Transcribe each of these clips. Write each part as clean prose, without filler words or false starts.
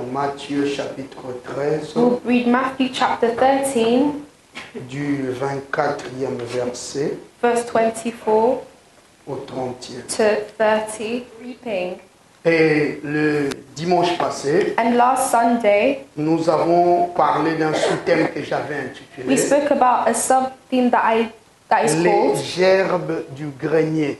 dans Matthieu chapitre 13, We'll read Matthew chapter 13, du 24e verset verse 24 au 30e. to 30, reaping. Et le dimanche passé, And last Sunday, nous avons parlé d'un sous-thème que j'avais we intitulé spoke about a sub-theme that is Les called gerbes du grenier.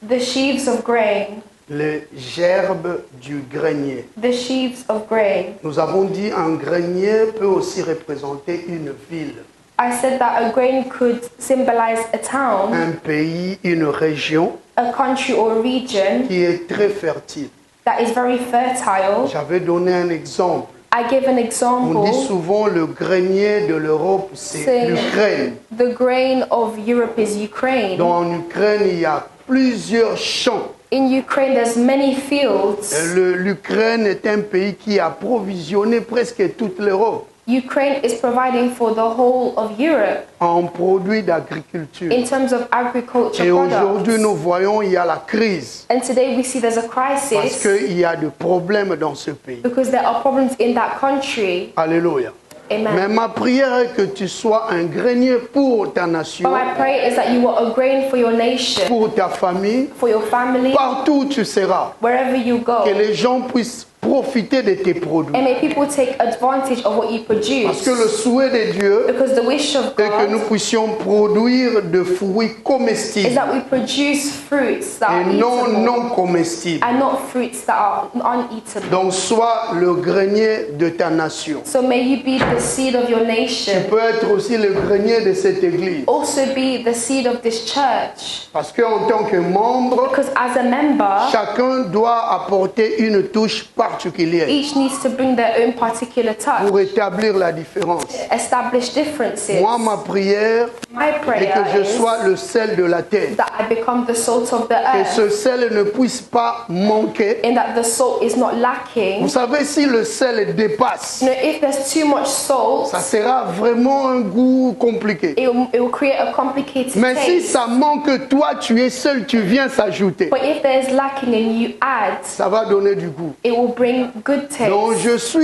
the sheaves of grain. Les gerbes du grenier. The sheaves of grain. Nous avons dit un grenier peut aussi représenter une ville, I said that a grain could symbolize a town, un pays, une région a country or a region qui est très fertile. that is very fertile. J'avais donné un exemple. I give an On dit example. souvent le grenier de l'Europe, c'est C'est- l'Ukraine. The grain of Europe is Ukraine. Dans Ukraine, il y a plusieurs champs. In Ukraine, there's many fields. L'Ukraine est un pays qui a approvisionné presque toute l'Europe Ukraine is providing for the whole of Europe en produits d'agriculture. in terms of agriculture Et aujourd'hui, products. nous voyons il y a la crise And today we see there's a parce crisis qu'il y a des problèmes dans ce pays. because there are problems in that country. Alléluia. Mais Amen. ma prière est que tu sois un grenier pour ta nation, But my prayer is that you are a grain for your nation, pour ta famille, for your family, partout où tu seras. wherever you go. Que les gens puissent profiter de tes produits. And may people take advantage of what you Parce que le produce. souhait de Dieu Because the wish of est que nous God puissions produire de fruits is comestibles that we produce fruits that et are non eatable non comestibles. and not fruits that are uneatable. Donc sois le grenier de ta nation. So may you be the seed of your Tu nation. peux être aussi le grenier de cette église. Also be the seed of this church. Parce qu'en tant que membre, Because as a member, chacun doit apporter une touche particulière each needs to bring their own particular touch, pour établir la différence. establish differences. Moi, ma prière My est prayer que je is sois le sel de la terre. that I become the salt of the Que earth ce sel ne puisse pas manquer. and that the salt is not Vous lacking. savez, si le sel dépasse, You know, if there's too much salt, ça sera vraiment un goût compliqué. it will create a complicated Mais si taste. ça manque, toi, tu es seul, tu viens s'ajouter. But if there's lacking and you add, Ça va donner du goût. it will bring good Donc taste.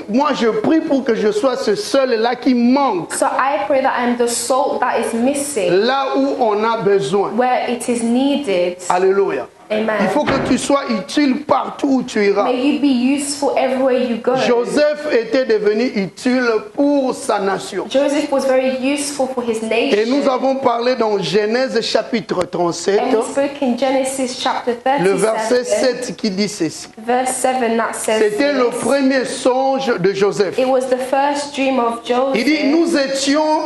moi je prie pour que je sois ce seul-là qui manque, So I pray that I'm the salt that is missing là où on a besoin. where it is needed. Alléluia. Il Amen. faut que tu sois utile partout où tu iras. May you be useful everywhere you go. Joseph était devenu utile pour sa nation. Joseph was very useful for his Et nous nation. avons parlé dans Genèse chapitre 37, And we spoke in Genesis chapter le verset 37, 7 qui dit ceci. verse 7 that says C'était le this. premier songe de Joseph. It was the first dream of Il dit, Joseph. nous étions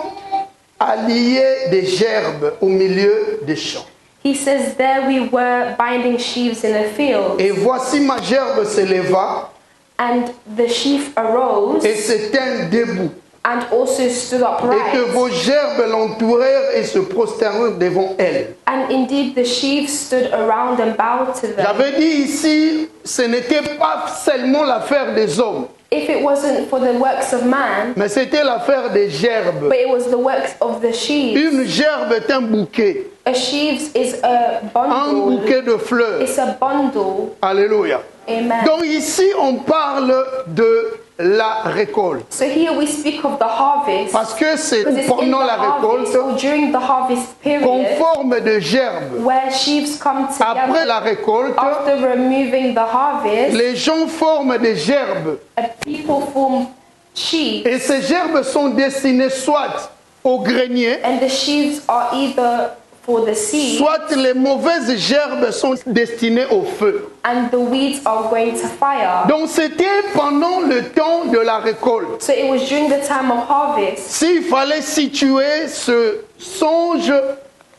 alliés des gerbes au milieu des champs. He says, there we were binding sheaves in a field, Et voici ma gerbe se leva and the sheaf arose et se tint debout. and also stood Et que upright. vos gerbes l'entourèrent et se prosternèrent devant elle. And indeed the sheaves stood around and bowed to them. J'avais dit ici, ce n'était pas seulement l'affaire des hommes, If it wasn't for the works of man, mais c'était l'affaire des gerbes. but it was the works of the sheaves. Une gerbe est un bouquet, A sheaves is a un bundle. bouquet de fleurs. It's a bundle. Alléluia. Amen. Donc ici, on parle de la récolte. So here we speak of the harvest. Parce que c'est Because it's in pendant the la harvest récolte or during the harvest period qu'on forme de gerbes. where sheaves come Après together. la récolte, After removing the harvest, les gens forment des gerbes. people form sheaves, Et ces gerbes sont destinées soit au grenier, and the sheaves are either for the seed, soit les mauvaises gerbes sont destinées au feu. and the weeds are going to fire. Donc c'était pendant le temps de la récolte. So it was during the time of harvest. S'il fallait situer ce songe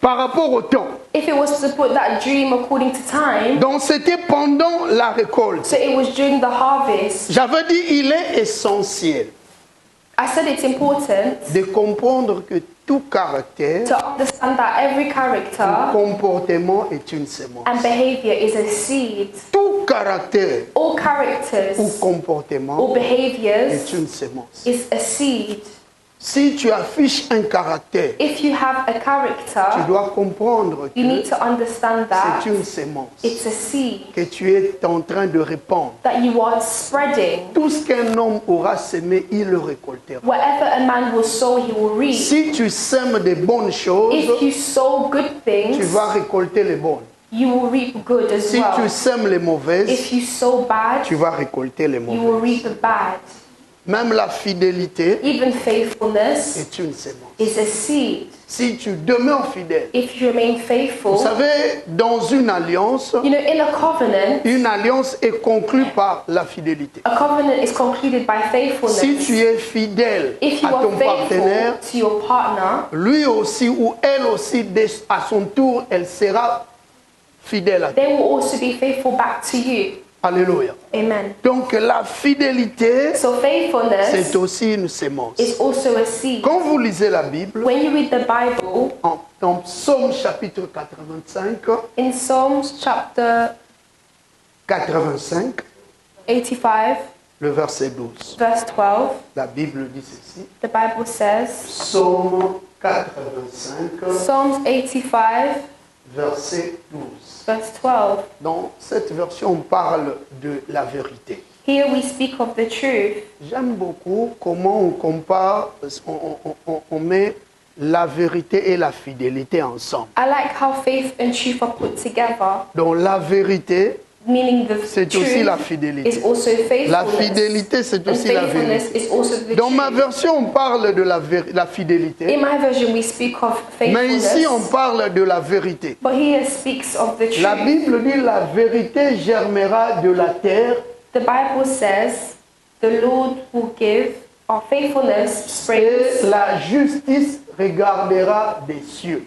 par rapport au temps, If it was to put that dream according to time, donc c'était pendant la récolte. so it was during the harvest. J'avais dit, il est essentiel I said it's important de comprendre que tout caractère, to understand that every character comportement est une sémence. and behavior is a seed. Tout caractère All ou characters comportement or est behaviors une sémence. is a seed. Si tu affiches un caractère, If you have a tu character, dois comprendre you need que to understand that c'est une sémence it's a seed que tu es en train de répandre. that you are spreading. Tout ce qu'un homme aura semé, il le récoltera. Whatever a man will sow, he will reap. Si tu sèmes des bonnes choses, If you sow good tu things, vas récolter les bonnes. you will reap good as Si tu well. sèmes les mauvaises, If you sow bad, tu vas récolter les you will mauvaises. reap bad. Même la fidélité Even faithfulness est une sémence. is a seed. Si tu demeures fidèle, If you remain vous faithful, savez, dans une alliance in a covenant est conclue par la fidélité. a covenant is concluded by Si faithfulness. tu es fidèle If you à are ton partenaire, faithful to your partner, lui aussi ou elle aussi, à son tour, elle sera fidèle à toi. they will also be faithful back to you. Alléluia. Amen. Donc la fidélité, So faithfulness c'est aussi une sémence. is also a seed. Quand vous lisez la Bible, When you read the Bible, en Psaume chapitre 85, in Psalms chapter 85, 85, le verset 12, verse 12, la Bible dit ceci. the Bible says, Psaume 85, Psalms 85, verset 12. verse 12. Dans cette version, on parle de la vérité. Here we speak of the truth. J'aime beaucoup comment on compare, on met la vérité et la fidélité ensemble. I like how faith and truth are put together, Donc la vérité, meaning the c'est aussi la truth fidélité. is also faithfulness. La fidélité, c'est And aussi la faithfulness vérité. is also the Dans ma truth. version, on parle de la fidélité, In my version, we speak of mais ici, on faithfulness, parle de la vérité. but here speaks of the La truth. Bible dit la vérité germera de la terre The Bible says, the Lord will give, our faithfulness springs, et la justice regardera des cieux.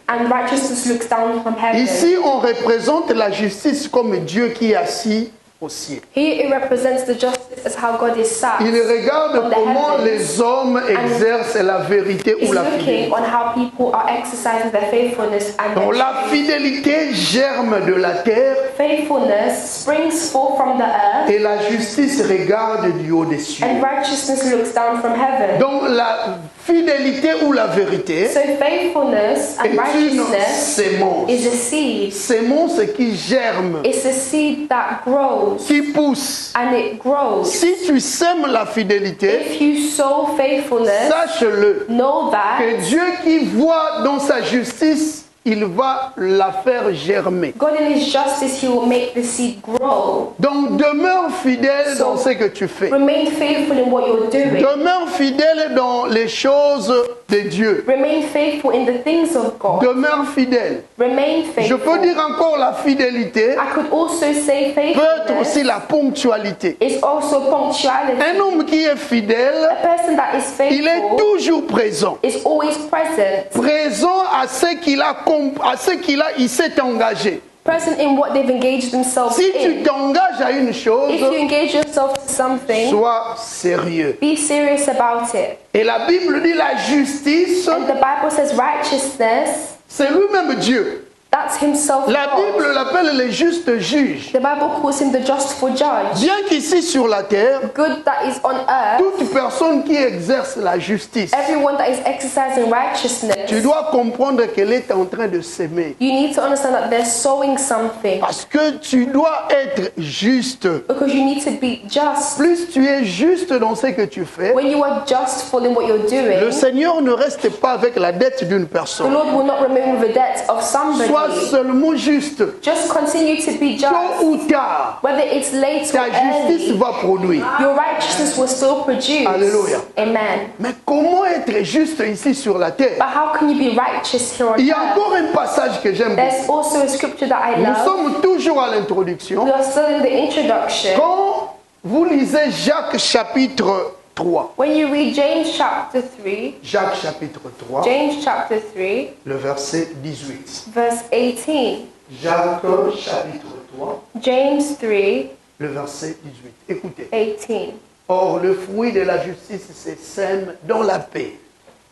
and righteousness looks down from heaven. Ici, on représente la justice comme Dieu qui est assis au ciel. Here it represents the justice as how God is sat. Il regarde on the comment heavens les hommes exercent la vérité is ou la looking fidélité. on how people are exercising their faithfulness and Donc their la fidélité germe de la terre faithfulness springs forth from the earth, et la justice regarde du haut des cieux. and righteousness looks down from heaven. Donc la fidélité ou la vérité So faithfulness and est une righteousness sémence. is a seed. Sémence qui germe, It's a seed that grows, qui pousse. and it grows. Si tu sèmes la fidélité, If you sow faithfulness, sache-le know that que Dieu qui voit dans sa justice, il va la faire germer. God in His justice, He will make the seed grow. Donc demeure fidèle dans ce que tu fais. Remain faithful in what you're doing. Demeure fidèle dans les choses de Dieu. Remain faithful in the things of God. Demeure fidèle. Remain Je peux faithful. dire encore la fidélité I could also say peut être faithfulness aussi la ponctualité. is also punctuality. Un homme qui est fidèle, A person that is il est faithful toujours présent. is always present. Présent à ce il s'est engagé. Present in what they've engaged themselves Si tu in. t'engages à une chose, If you engage yourself to something, sois sérieux. be serious about it. Et la Bible dit la justice, And the Bible says righteousness, c'est lui-même Dieu. that's Himself La God. Bible l'appelle les justes juges. The Bible calls Him the justful judge. Bien qu'ici sur la terre, Good that is on earth, toute personne qui exerce la justice, everyone that is exercising righteousness, tu dois comprendre qu'elle est en train de s'aimer. you need to understand that they're sowing something. Parce que tu dois être juste. Because you need to be just. Plus tu es juste dans ce que tu fais, When you are justful in what you're le doing, Seigneur ne reste pas avec la dette d'une the personne. Lord will not remain with the debt of somebody. Sois seulement juste. Just continue to be Tôt just. ou tard, Whether it's late or ta justice early, va produire. your righteousness will still produce. Alléluia. Amen. Mais comment être juste ici sur la terre? But how can you be righteous here on Il y a earth? encore un passage que j'aime beaucoup. There's also a scripture that I Nous love. sommes toujours à l'introduction. We are still in the introduction. Quand vous lisez Jacques chapitre 3, When you read James chapter 3, Jacques chapitre 3, James chapter 3, le verset 18. verse 18. Jacques chapitre 3, James 3, le verset 18. Écoutez. 18. Or, le fruit de la justice se sème dans la paix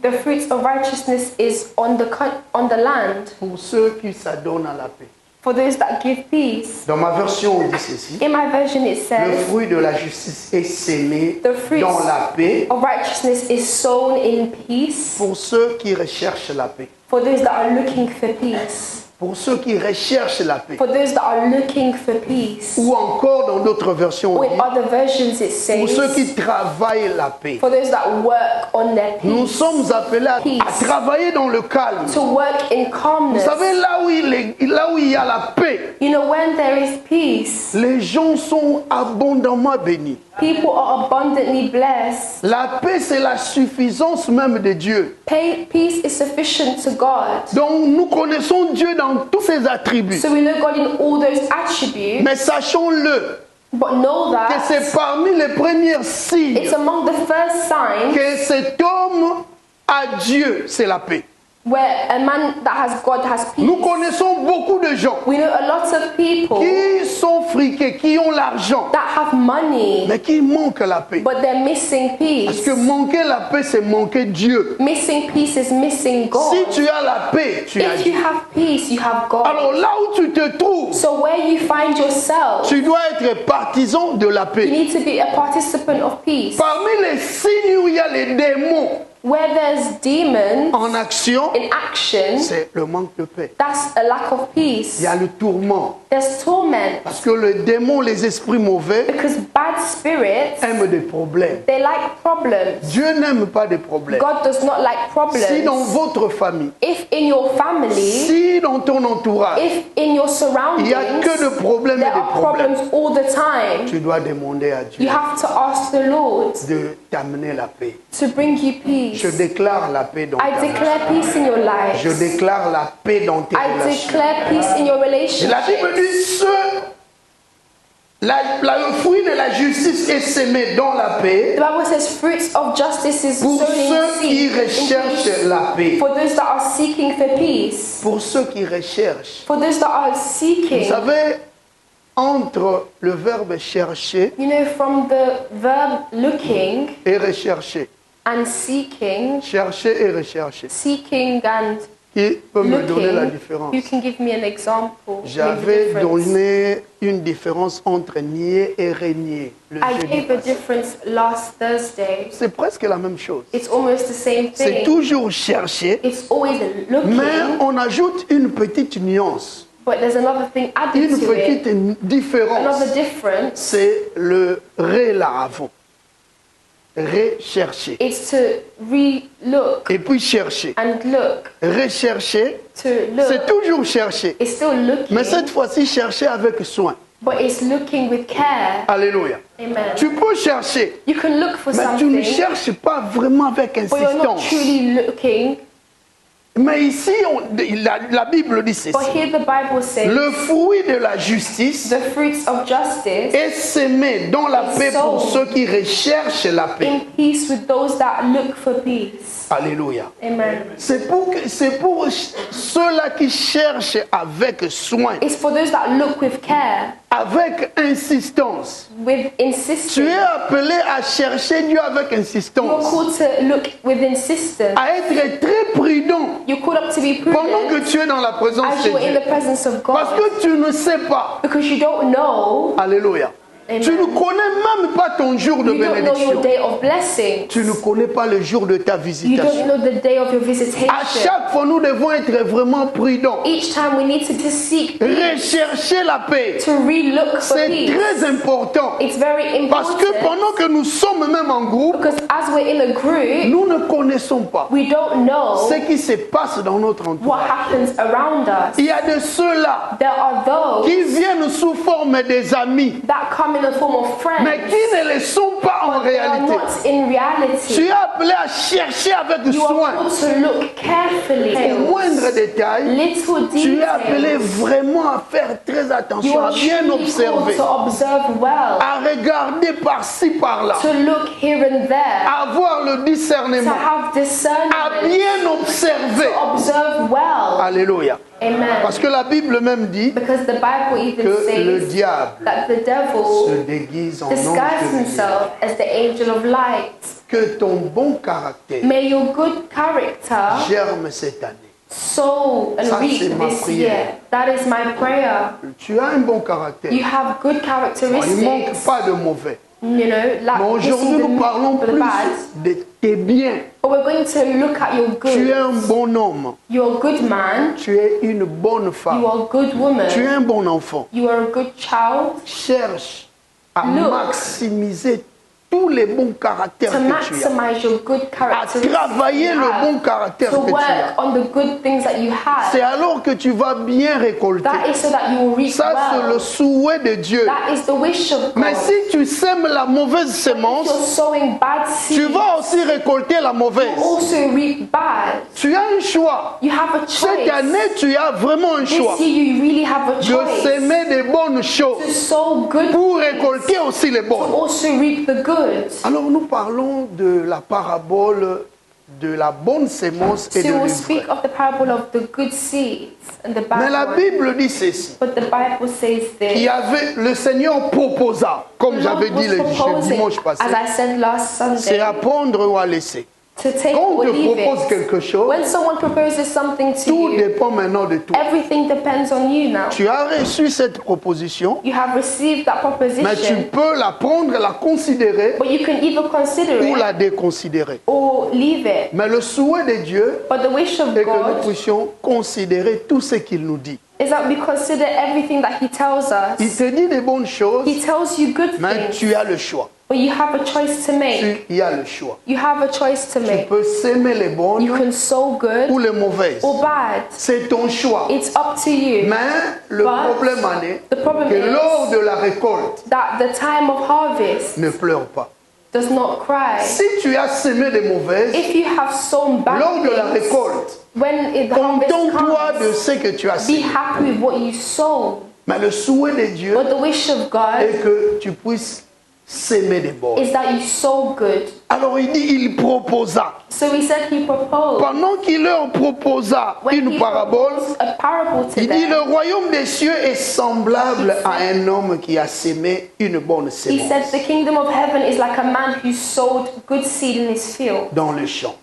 The fruits of righteousness is on the land pour ceux qui s'adonnent à la paix. For those that give peace. Dans ma version, on dit ceci. In my version, it Le says, fruit de la justice est sémé The fruits dans la paix of righteousness is sown in peace pour ceux qui recherchent la paix. for those that are looking for peace. Pour ceux qui recherchent la paix. For those that are looking for peace. Ou encore dans d'autres versions, on Or in dit, other versions, it pour ceux says, qui travaillent la paix. for those that work on their Nous peace. sommes appelés à Peace. travailler dans le calme. To work in Vous calmness. savez, là où il y a la paix, You know, when there is peace, les gens sont abondamment bénis. people are abundantly blessed. La paix, c'est la suffisance même de Dieu. Peace is sufficient to God. Donc, nous connaissons Dieu dans tous ses attributs. So we know God in all those attributes, Mais sachons-le, but know que that c'est parmi les premiers signes it's among the first signs que cet homme a Dieu, c'est la paix. where a man that has God has peace. Nous connaissons beaucoup de gens We know a lot of people qui sont friqués, qui ont l'argent, that have money, mais qui manquent la paix. but they're missing Parce peace. que manquer la paix, c'est manquer Dieu. Missing peace is missing Si God. tu as la paix, tu as If you Dieu. have peace, you have God. Alors là où tu te trouves, So where you find yourself, tu dois être partisan de la you paix. need to be a participant of peace. Parmi les signes où il y a les démons Where there's demons en action, in action, c'est le manque de paix. that's a lack of peace. Il y a le tourment. There's torment Parce que le démon, les esprits mauvais, because bad spirits, aiment des problèmes. they like problems. Dieu n'aime pas des problèmes. God does not like Si dans problems. votre famille, If in your family, si dans ton entourage, if in your il n'y a que surroundings, de problèmes et there de are problèmes, problems all the time, tu dois demander à you Dieu have to ask the Lord de t'amener la paix. to bring you peace. Je déclare la paix dans ta I vie. declare peace in your Je lives. déclare la paix dans tes I relations. declare peace in your Et la Bible relationships. dit, le fruit de la justice est semé dans la paix The Bible says fruits of justice is pour sown in ceux qui seed in recherchent peace. la paix. For those that are seeking for peace. Pour ceux qui recherchent. For those that are Vous seeking. savez, entre le verbe chercher You know, from the verb looking et rechercher, and seeking, chercher et rechercher, seeking and qui peut me donner la looking, différence? you can give me an example. maybe J'avais difference. donné une différence entre nier et régner. Le I jeudi gave a passé. difference last Thursday. C'est presque la même chose. It's almost the same C'est thing. toujours chercher, It's always mais looking, on ajoute une petite nuance, but there's another thing added une to it. petite différence. Another difference. C'est le ré là avant. Rechercher. It's to re-look Et puis chercher. and look. Rechercher, To look. c'est toujours chercher. It's still looking, Mais cette fois-ci, chercher avec soin. but it's looking with care. Alléluia. Amen. Tu peux chercher, You can look for mais tu ne something, cherches pas vraiment avec but you're not insistance. truly looking. Mais ici, la Bible dit ceci. But here the Bible says, Le fruit de la justice the fruits of justice est semé dans la paix pour ceux qui recherchent la paix. in peace with those that look for peace. Alléluia. Amen. C'est pour ceux-là qui cherchent avec soin, It's for those that look with care, avec insistance. with Tu es insistence. appelé à chercher Dieu avec You're insistance, called to look with insistence. à être très prudent You're called up to be pendant que prudent tu es dans la présence as de you're in Dieu. the presence of Parce God. que tu ne sais pas. Because you don't know, Alléluia. Amen. Tu ne connais même pas ton jour de you don't know bénédiction. your day of blessing. Tu ne connais pas le jour de ta You visitation. don't know the day of your À visitation. chaque fois, nous devons être vraiment prudents. Each time we need to seek Rechercher la paix. to re-look for C'est peace. très important. It's very Parce que important pendant que nous sommes même en groupe, because as we're in a group, nous ne connaissons pas we don't know ce qui se passe dans notre what entourage. happens around us. Il y a de ceux-là There are those qui viennent sous forme des amis, that come in the form of friends, mais qui ne le sont pas en but they are réalité. not in reality. Tu es appelé à chercher avec You are soin. called to look carefully. Au moindre détail, Little tu es appelé details. vraiment à faire très You attention, à are bien truly observer, called to observe well, à regarder par-ci, par-là, to look here and there, à avoir le to discernement, have à discernment, bien observer. to observe well. Alléluia. Amen. Parce que la Bible même dit Because the Bible even que le says diable that the se devil déguise en ange disguised de lumière. himself as the angel of light. Que ton bon caractère May your good character germe cette année. sow and Ça, reap c'est ma this prière. year. That is my prayer. Tu as un bon caractère. You have good Il ne manque characteristics, pas de mauvais. you know, Mais like aujourd'hui, missing nous parlons the plus bad. de tes biens. But we're going to look at your Tu es good. un bon homme. You're a good man. Tu es une bonne You femme. are a good woman. Tu es un bon enfant. You are a good child. Cherche à Look. maximiser tous les bons caractères To que tu as. maximize your good À characteristics. travailler you le have, bon caractère to que tu work as. on the good things that you C'est have. alors que tu vas bien récolter. That is so that you will reap Ça, c'est le well. souhait de Dieu. That is the wish of God. Mais si tu sèmes la mauvaise If you're sémence, sowing bad tu seeds, vas aussi récolter la you mauvaise. also reap bad. Tu as un choix. You have a Cette choice. année, tu as vraiment un choix This year you really have a de choice s'aimer des bonnes to choses sow good pour things, récolter aussi les to bonnes. also reap the good. Alors nous parlons de la parabole de la bonne sémence et So de we'll l'ivraie. speak of the parable of the good seeds and the Mais bad la ones. Bible dit ceci. But the Bible says Il y this. avait, le Seigneur proposa, comme The j'avais Lord dit was le proposing, dimanche passé, as I said last c'est Sunday, à prendre ou à laisser. to take Quand on or te leave propose it. quelque chose, When someone proposes something to tout you, dépend maintenant de toi. everything depends on you now. Tu as reçu cette proposition, You have received that mais tu proposition, peux la prendre, la considérer but you can either consider ou it la déconsidérer. or leave it. Mais le souhait de Dieu But the wish of est que nous God puissions considérer tout ce qu'il nous dit. is that we consider everything that He tells Il us. te dit des bonnes choses, He tells you good mais things, tu as le choix. but you have a choice to make. Tu y as le choix. You have a choice to Tu make. peux s'aimer les You bonnes can sow ou good les mauvaises. or bad. C'est ton choix. It's up to you. Mais le But problème en est the problem que is lors de la récolte, that the time of harvest ne pleure pas. does not cry. Si tu as semé des mauvaises, If you have sown bad lors de la things, récolte, when the harvest contente-toi de comes, ce que tu as be semé. happy with what you sow. Mais le souhait de Dieu But the wish of God est que tu puisses s'aimer des bonnes. is that you sow good. Alors il dit, il proposa. So he said he proposed. Pendant qu'il leur proposa When une he parabole, proposed a parable to il dit, le them, royaume des cieux est semblable à un homme qui a semé une bonne he said sémence the kingdom of heaven is like a man who sowed good seed in his field. dans le champ.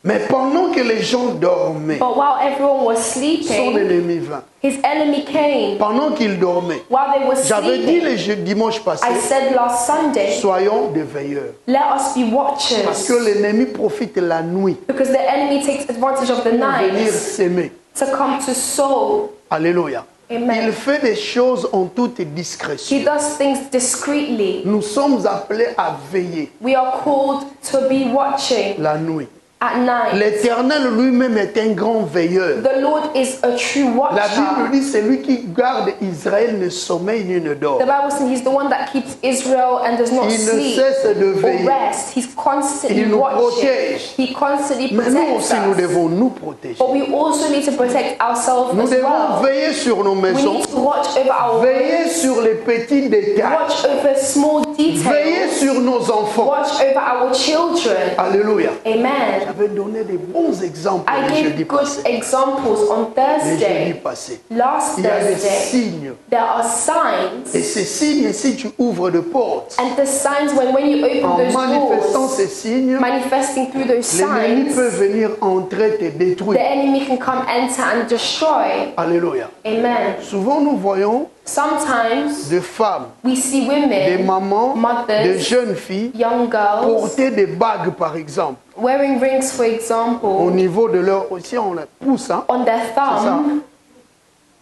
Mais pendant que les gens dormaient, But while everyone was son sleeping, ennemi vint. his enemy came. Pendant qu'ils dormaient, While they were j'avais dit sleeping, le dimanche passé, I said last Sunday, soyons des veilleurs. let us be Parce watchers. que l'ennemi profite la nuit Because the enemy takes advantage of the pour venir night s'aimer. to come to sow. Alléluia. Amen. Il fait des choses en toute He discrétion. does things discreetly. Nous sommes appelés à veiller We are called to be watching la nuit. at night. L'Éternel lui-même est un grand veilleur. The Lord is a true La Bible watcher. dit, c'est lui qui garde Israël ne sommeille ni ne dort. The Bible says he's the one that keeps Israel and does not Il ne sleep cesse de or veiller. rest. He's constantly Il nous watching. protège. He constantly Mais nous protects aussi, nous us. devons nous protéger. But we also need to protect ourselves Nous as devons well. veiller sur nos We maisons, need to watch over our veiller homes, sur les petits détails, watch over small veiller details, sur nos enfants. watch over our children. Alléluia. Amen. J'avais donné des bons exemples I le jeudi gave good passé. examples on Le jeudi Thursday. passé. Last Il y a des Thursday, signes. there are signs, Et ces signes, si tu ouvres de portes, and the signs when you en open those manifestant doors, ces signes, manifesting through those l'ennemi signs, peut venir entrer te the détruire. enemy can come enter and destroy. Alléluia. Amen. Souvent, nous voyons Sometimes des femmes, we see des women, mamans, mothers, des jeunes filles young girls, porter des bagues, par exemple, wearing rings, for au example, niveau de leur... Ici, on la pousse, hein? on their thumb.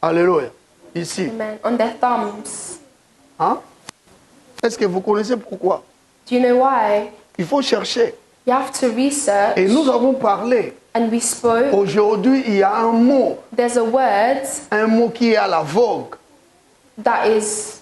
Alléluia. Ici. Amen. On their thumbs. Hein? Est-ce que vous connaissez pourquoi? Do you know why? Il faut chercher. You have to research. Et nous avons parlé. And we spoke. Aujourd'hui, il y a un There's a word mot qui est à la vogue, that is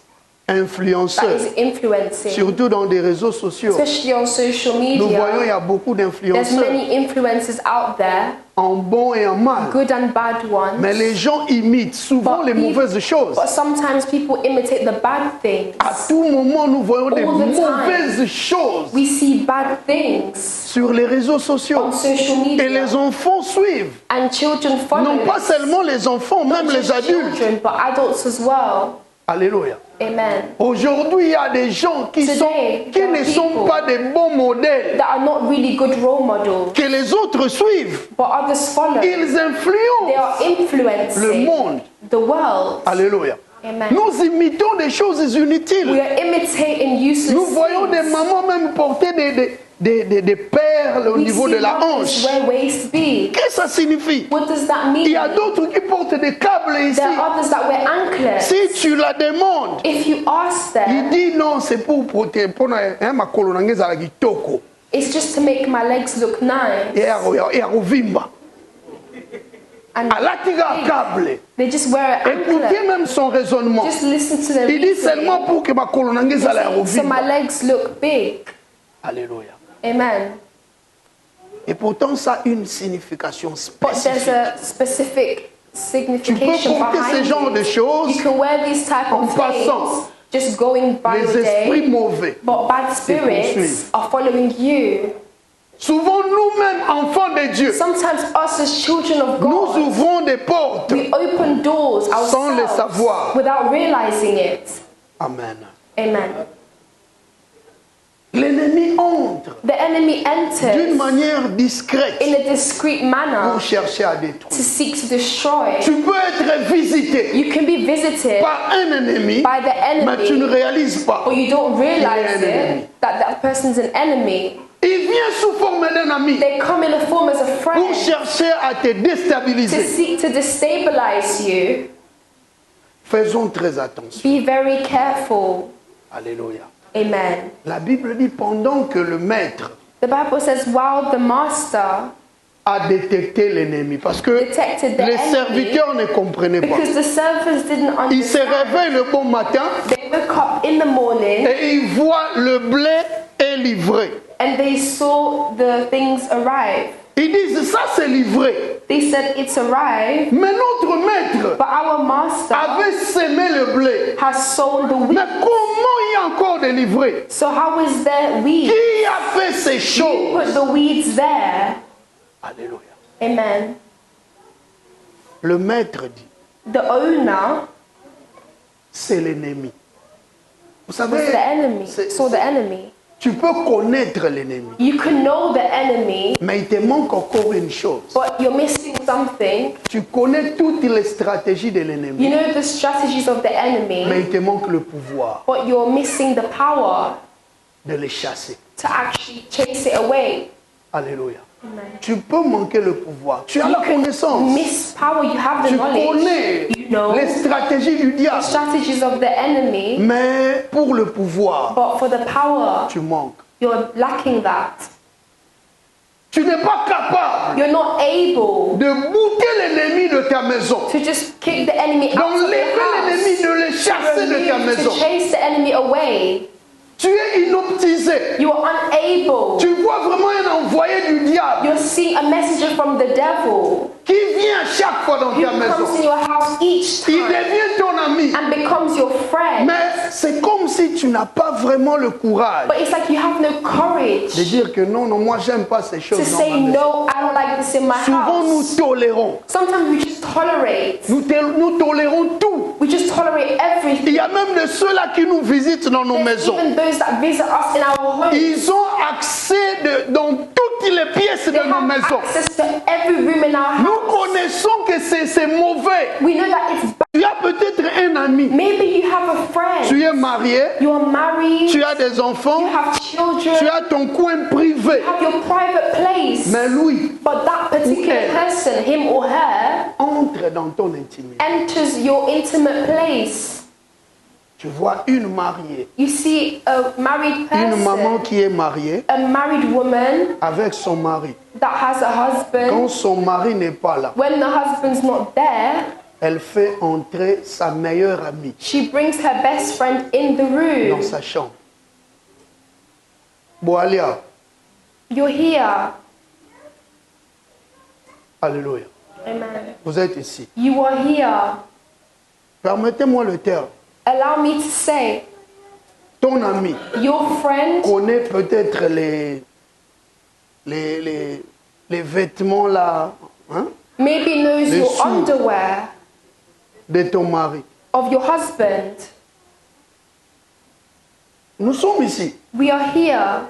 influenceur, influencing, surtout dans des réseaux sociaux. especially on social Nous voyons, il y media. a beaucoup There's d'influenceurs, many influencers out there, en bon et en mal. good and bad ones. Mais les gens imitent souvent les mauvaises choses. But sometimes people imitate the bad things. À tout moment, nous voyons des All the time. mauvaises choses We see bad things sur les réseaux sociaux. on social Et media, les enfants suivent. and children follow Non pas it. seulement les enfants, Not même les just adultes. children, but adults as well. Alléluia. Amen. Aujourd'hui, il y a des gens qui Today, ne there are sont people pas des bons modèles that are not really good role models, que les autres suivent. but others follow. Ils They influencent are le influencing monde. the world. Alléluia. Amen. Nous imitons des choses We inutiles. are imitating useless Nous voyons des things. mamans même porter des perles au We niveau see de la mothers hanche. wear waist beads. Qu'est-ce que ça signifie? What does that Il y mean? a d'autres qui portent des câbles ici. There are others that wear anklets. Si tu la demandes, If you ask il them, dit non, c'est pour protéger. Pour makolo nange ezala kitoko. it's just to make my legs look nice. Et arovimba. And Alatika câble. they just wear an Écoutez anklet. même son raisonnement. Just listen to the Il dit reasoning. seulement pour que makolo nange ezala So my arovimba. legs look big. Alléluia. Amen. Et pourtant ça a une signification But there's spécifique. a specific Tu peux signification porter ce behind genre de it. choses, You can wear these type en of passant. things, just going by your les esprits day, mauvais. but bad spirits poursuivent. are following you. Souvent nous-mêmes, enfants de Dieu, Sometimes us as children of nous God, ouvrons des portes. we open doors Sans le ourselves savoir. without realizing it. Amen. Amen. L'ennemi entre The enemy d'une enters manière discrète in a discreet manner pour chercher à to détruire. seek to destroy. Tu peux être visité You can be visited par un ennemi, by the mais tu ne enemy, réalises pas. but you don't realize Il est un ennemi. it that that person's an enemy. Il vient sous forme d'un ami They come in a form as a pour friend chercher à te to déstabiliser. seek to destabilize you. Faisons très attention. Be very careful. Alléluia. Amen. La Bible dit pendant que le maître The Bible says, while the master a détecté l'ennemi, parce que detected the les enemy, serviteurs ne comprenaient pas. because the servants didn't Ils se understand, réveillent le bon matin they woke up in the morning et ils voient le blé est livré. and they saw the things arrive. Ils disent ça c'est livré. They said, it's arrived, Mais notre maître but our master avait sémé le blé. has sown the wheat. Mais comment il y a encore des livrés? So how is there weeds? Qui a fait ces You choses? put the weeds there. Alléluia. Amen. Le maître dit, The owner c'est l'ennemi. Vous was the savez, enemy. c'est- Saw the enemy. tu peux connaître l'ennemi, You can know the enemy, mais il te manque encore une chose. but you're missing something. Tu connais toutes les stratégies de You l'ennemi, know the strategies of the mais enemy, il te manque le pouvoir but you're missing the power de les chasser. to actually chase it away. Alléluia. Amen. Tu peux manquer le pouvoir. Tu as You la can connaissance. miss power. You have the Tu knowledge. connais You know les stratégies du the diable. strategies of the enemy, Mais pour le pouvoir, but for the power, tu manques. you're lacking that. Tu n'es pas capable You're not able de bouter l'ennemi de ta maison, to just kick the enemy out of d'enlever the l'ennemi, house, de le to chasser de ta remove, maison. to chase the enemy away. Tu es inoptisé. You are unable. Tu vois vraiment un envoyé du diable You're seeing a messenger from the devil qui vient chaque fois dans who ta comes maison. in your house each Il time devient ton ami. and becomes your friend. Mais c'est comme si tu n'as pas vraiment le courage But it's like you have no de courage dire que non, non, moi j'aime pas ces to choses dans say, ma maison. no, I don't like this in my Souvent nous house. tolérons. Sometimes we just tolerate. Nous tolérons tout. We just tolerate Il everything. y a même de ceux-là qui nous visitent dans nos There's maisons. even those that visit us in our homes. Ils ont accès dans toutes les pièces They de nos have maisons. access to every room in our Nous house. connaissons que c'est mauvais. We know that it's bad. Tu as peut-être un ami. Maybe you have a friend. Tu es marié. You are married. Tu as des enfants. You have children. Tu as ton coin privé. You have your private place. Mais lui But that particular elle. person, him or her, entre dans ton intimité. enters your intimate place. Tu vois une mariée, You see a married une maman person, qui est mariée a married woman avec son mari. that has a husband. Quand son mari n'est pas là, When the husband's not there, elle fait entrer sa meilleure amie she brings her best friend in the dans room. sa chambre. Boalia, You're here. alléluia. Amen. Vous êtes ici. You are here. Permettez-moi le terme. Allow me to say, Ton ami your friend connaît peut-être les vêtements là, hein, maybe knows Les your sous. underwear de ton mari. of your husband. Nous sommes ici. We are here.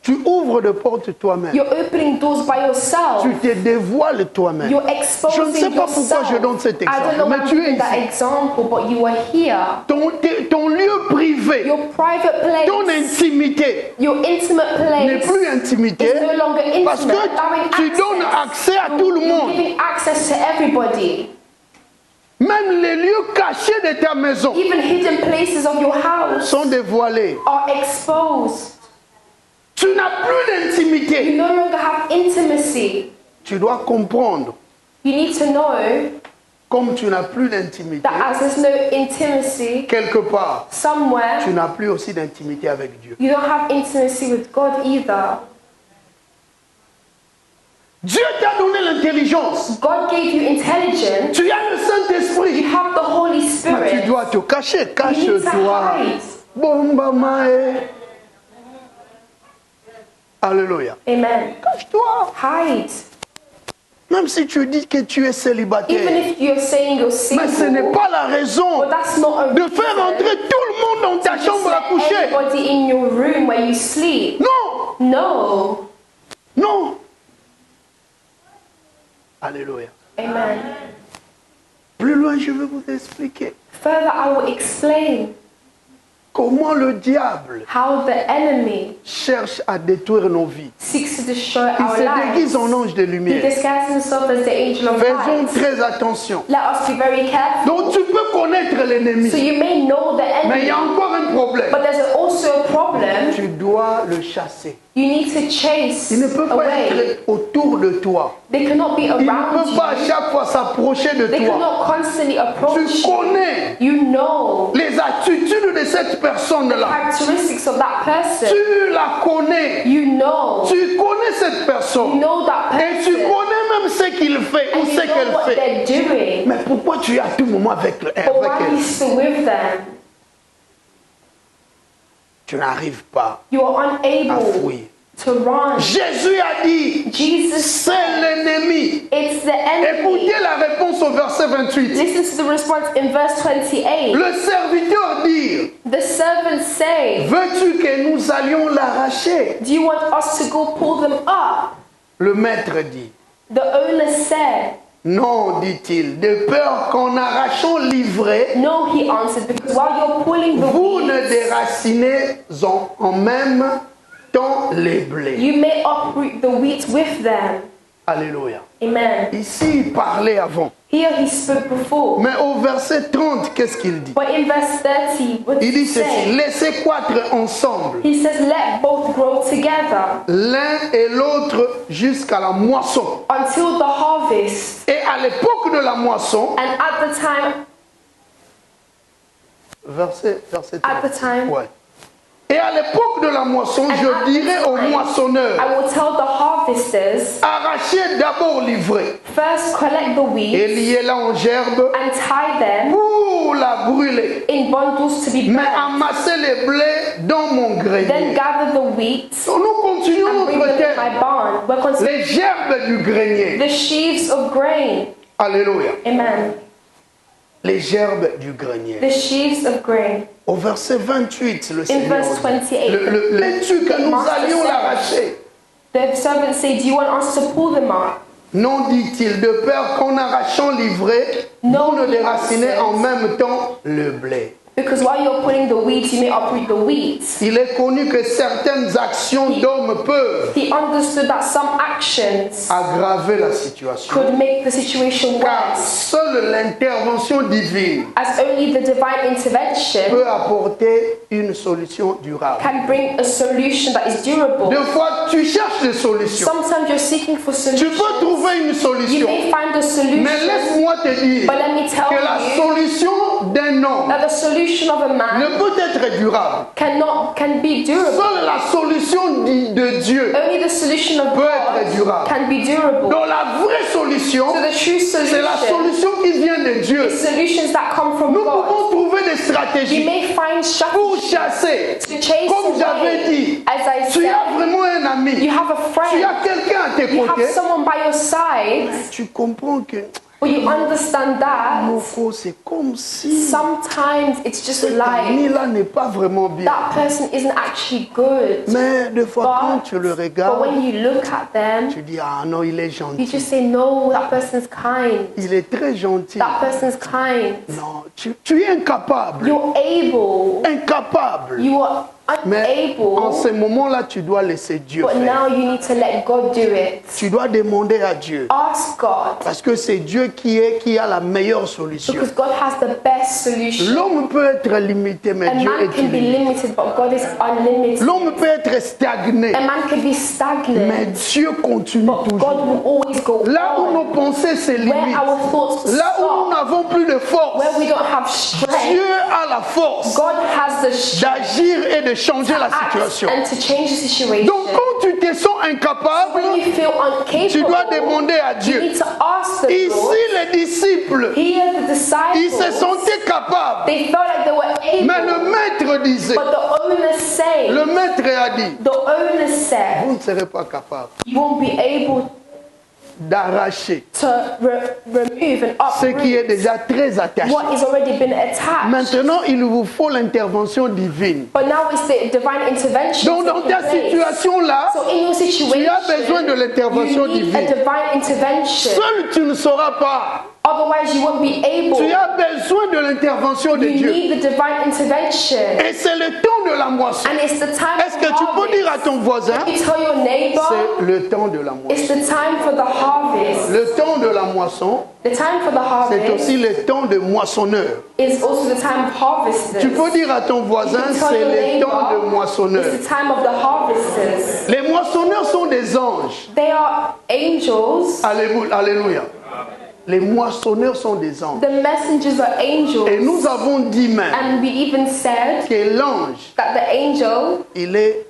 Tu ouvres des portes toi-même. You're opening doors by yourself. Tu te dévoiles toi-même. You're Je ne exposing sais pas pourquoi yourself. je donne cet I don't know exemple, mais why I'm tu es giving that ici. example, but you are here. Ton lieu privé, Your private place, ton intimité your intimate n'est place plus intimité is no longer intimate, parce que allowing tu donnes accès à tout le You're monde. giving access to everybody. Même les lieux cachés de ta maison Even hidden places of your house sont dévoilés. are exposed. Tu n'as plus d'intimité. You no longer have intimacy. Tu dois comprendre, You need to know comme tu n'as plus d'intimité, that as there's no intimacy quelque part, somewhere, tu n'as plus aussi d'intimité avec Dieu. you don't have intimacy with God either. Dieu t'a donné l'intelligence. God gave you intelligence. Tu as le You Saint-Esprit. have the Holy Mais tu Spirit. dois te cacher. You need to Cache-toi. hide. Bomba mae. Alléluia. Amen. Cache-toi. Hide. Même si tu dis que tu es Even célibataire. if you're saying you're Mais ce n'est single, pas la raison but that's not a de faire reason entrer tout le monde dans ta to chambre à let coucher. everybody in your room where you sleep. Non. No. Non. Alléluia. Amen. Plus loin, je vais vous expliquer Further, I will explain comment le diable how the enemy cherche à détruire nos vies. seeks to destroy Il our se déguise lives. en ange de He lumière. disguises himself as the angel of Faisons light. très attention. Let us be very careful. Donc tu peux connaître So l'ennemi, you may know the mais il y enemy, a encore un problème. but there's also a problem. Tu dois le chasser. You need to chase Il ne peut pas away. être autour de toi. They cannot be Il ne around peut pas à you. chaque fois s'approcher de They toi. cannot constantly approach Tu you. connais You know les attitudes de cette personne-là. characteristics of that person. Tu la connais. You know. Tu connais cette You personne. know that Et tu person. connais même ce qu'il fait ou And ce you know qu'elle what fait. they're doing. Mais pourquoi tu es à tout moment avec But why are you elle? still with them? Tu n'arrives pas You are à unable fuir. to run. Jésus a dit, Jesus c'est said, l'ennemi. it's the enemy. Écoutez la réponse au verset 28. Listen to the response in verse 28. Le serviteur dit, The servants say, veux-tu que nous allions l'arracher? do you want us to go pull them up? Le maître dit, The owner said, non, dit-il, de peur qu'en arrachant l'ivraie, no, he answered, because while you're pulling the vous ne weeds, déracinez en même temps les blés. you may uproot the wheat with them. Alléluia. Amen. Ici, il parlait avant. Here he spoke before. Mais au verset 30, qu'est-ce qu'il dit? But in verse 30, what Il does he dit ceci, say? laissez croître ensemble, He says, let both grow together l'un et l'autre jusqu'à la moisson. until the harvest. Et à l'époque de la moisson, And at the time, ouais. Et à l'époque de la moisson, And je at dirai the aux time, moissonneurs, I will tell the harvesters, arrachez d'abord l'ivraie first collect the et weeds liez-la en gerbe and tie them pour la brûler. in bundles to be Mais burned. amassez les blés dans mon Then grenier. gather the wheat Donc, nous continuons and bring notre them in my thème. barn. We're considering Les gerbes du grenier. the sheaves of grain. Alléluia. Amen. Les gerbes du grenier. The sheaves of grain. Au verset 28, le Seigneur verse dit, 28, l'es-tu que nous Master allions said, l'arracher? The servants say, do you want us to pull them up? Non, dit-il, de peur qu'en arrachant l'ivraie, No, vous ne he déracinez answered. en même temps le blé. Because while you're pulling the weeds, you may uproot the weeds. Il est connu que certaines actions d'hommes peuvent He understood that some actions aggraver la situation, could make the situation car worse, seule l'intervention divine as only the divine intervention peut apporter une solution durable. can bring a solution that is durable. Des fois, tu cherches des solutions. Sometimes you're seeking for Tu peux solutions. trouver une You solution. may find a Mais solution, laisse-moi te dire but let me tell que la you solution d'un homme that the solution of a ne man peut être durable. can be durable. Seule la solution de Dieu Only the solution of peut être God durable. can be durable. Donc la vraie solution, So the true c'est la solution solution qui vient de Dieu. is solutions that come from Nous God. pouvons trouver des You stratégies may find pour strategies chasser. to chase Comme j'avais away. dit, As I tu as said, vraiment un ami. you have a Tu friend. as quelqu'un à tes You côtés. have someone by your side. Tu comprends que But you understand that Moko, c'est comme si sometimes it's just cet ami like là n'est pas vraiment bien. that person isn't actually good. Mais des fois, quand But, tu le but regardes, when you look at them, tu dis, ah non, il est you gentil. just say, no, that person's kind. Il est très gentil. That person's kind. Non, tu es incapable. You're able. Incapable. You are Mais en unable. ce moment-là, tu dois laisser Dieu But faire. now you need to let God do it. Tu dois demander à Dieu. Ask God. Parce que c'est Dieu qui a la meilleure solution. Because God has the best solution. L'homme peut être limité, mais A Dieu man est can be illimité. limited, but God is unlimited. L'homme peut être stagné, A man can be mais stagnant, Dieu continue but toujours. God will always go Là où on. nos pensées se Where limitent, our thoughts là où nous stop, n'avons plus de force, where we don't have strength, Dieu a la force God has the strength d'agir et de changer la to act situation. and to change the situation. Donc quand tu te sens incapable, When you feel tu dois incapable, demander à you Dieu. need to ask the Ici, Lord. les disciples, Here the ils se disciples, sentaient capables. they felt like they were Mais able, le maître disait, but the owner said, le maître a dit, the owner said, vous ne serez pas capable you won't be able d'arracher to remove and ce qui est uproot déjà très attaché. what has already been attached. Maintenant, il vous faut l'intervention divine. But now it's the divine intervention. Donc, dans taking ta place. situation-là, So in your situation, tu as besoin de l'intervention you need a divine. divine intervention. Seul, tu ne sauras pas. Otherwise, you won't be able. Tu as besoin de l'intervention de You Dieu. need the divine intervention. Et c'est le temps de la moisson. And it's the time Est-ce que tu peux dire à ton voisin, You tell your neighbor, c'est le temps de la moisson. it's the time for the harvest. Le temps de la moisson, The time for the c'est harvest aussi le temps de moissonneur. is also the time of harvesters. Tu peux dire à ton voisin, You can tell c'est your le temps de neighbor, moissonneur. it's the time of the harvesters. Les moissonneurs sont des anges. They are angels. Alléluia. Alléluia. Les moissonneurs sont des anges. The messengers are angels. Et nous avons dit même And we even said que l'ange, that the angel il est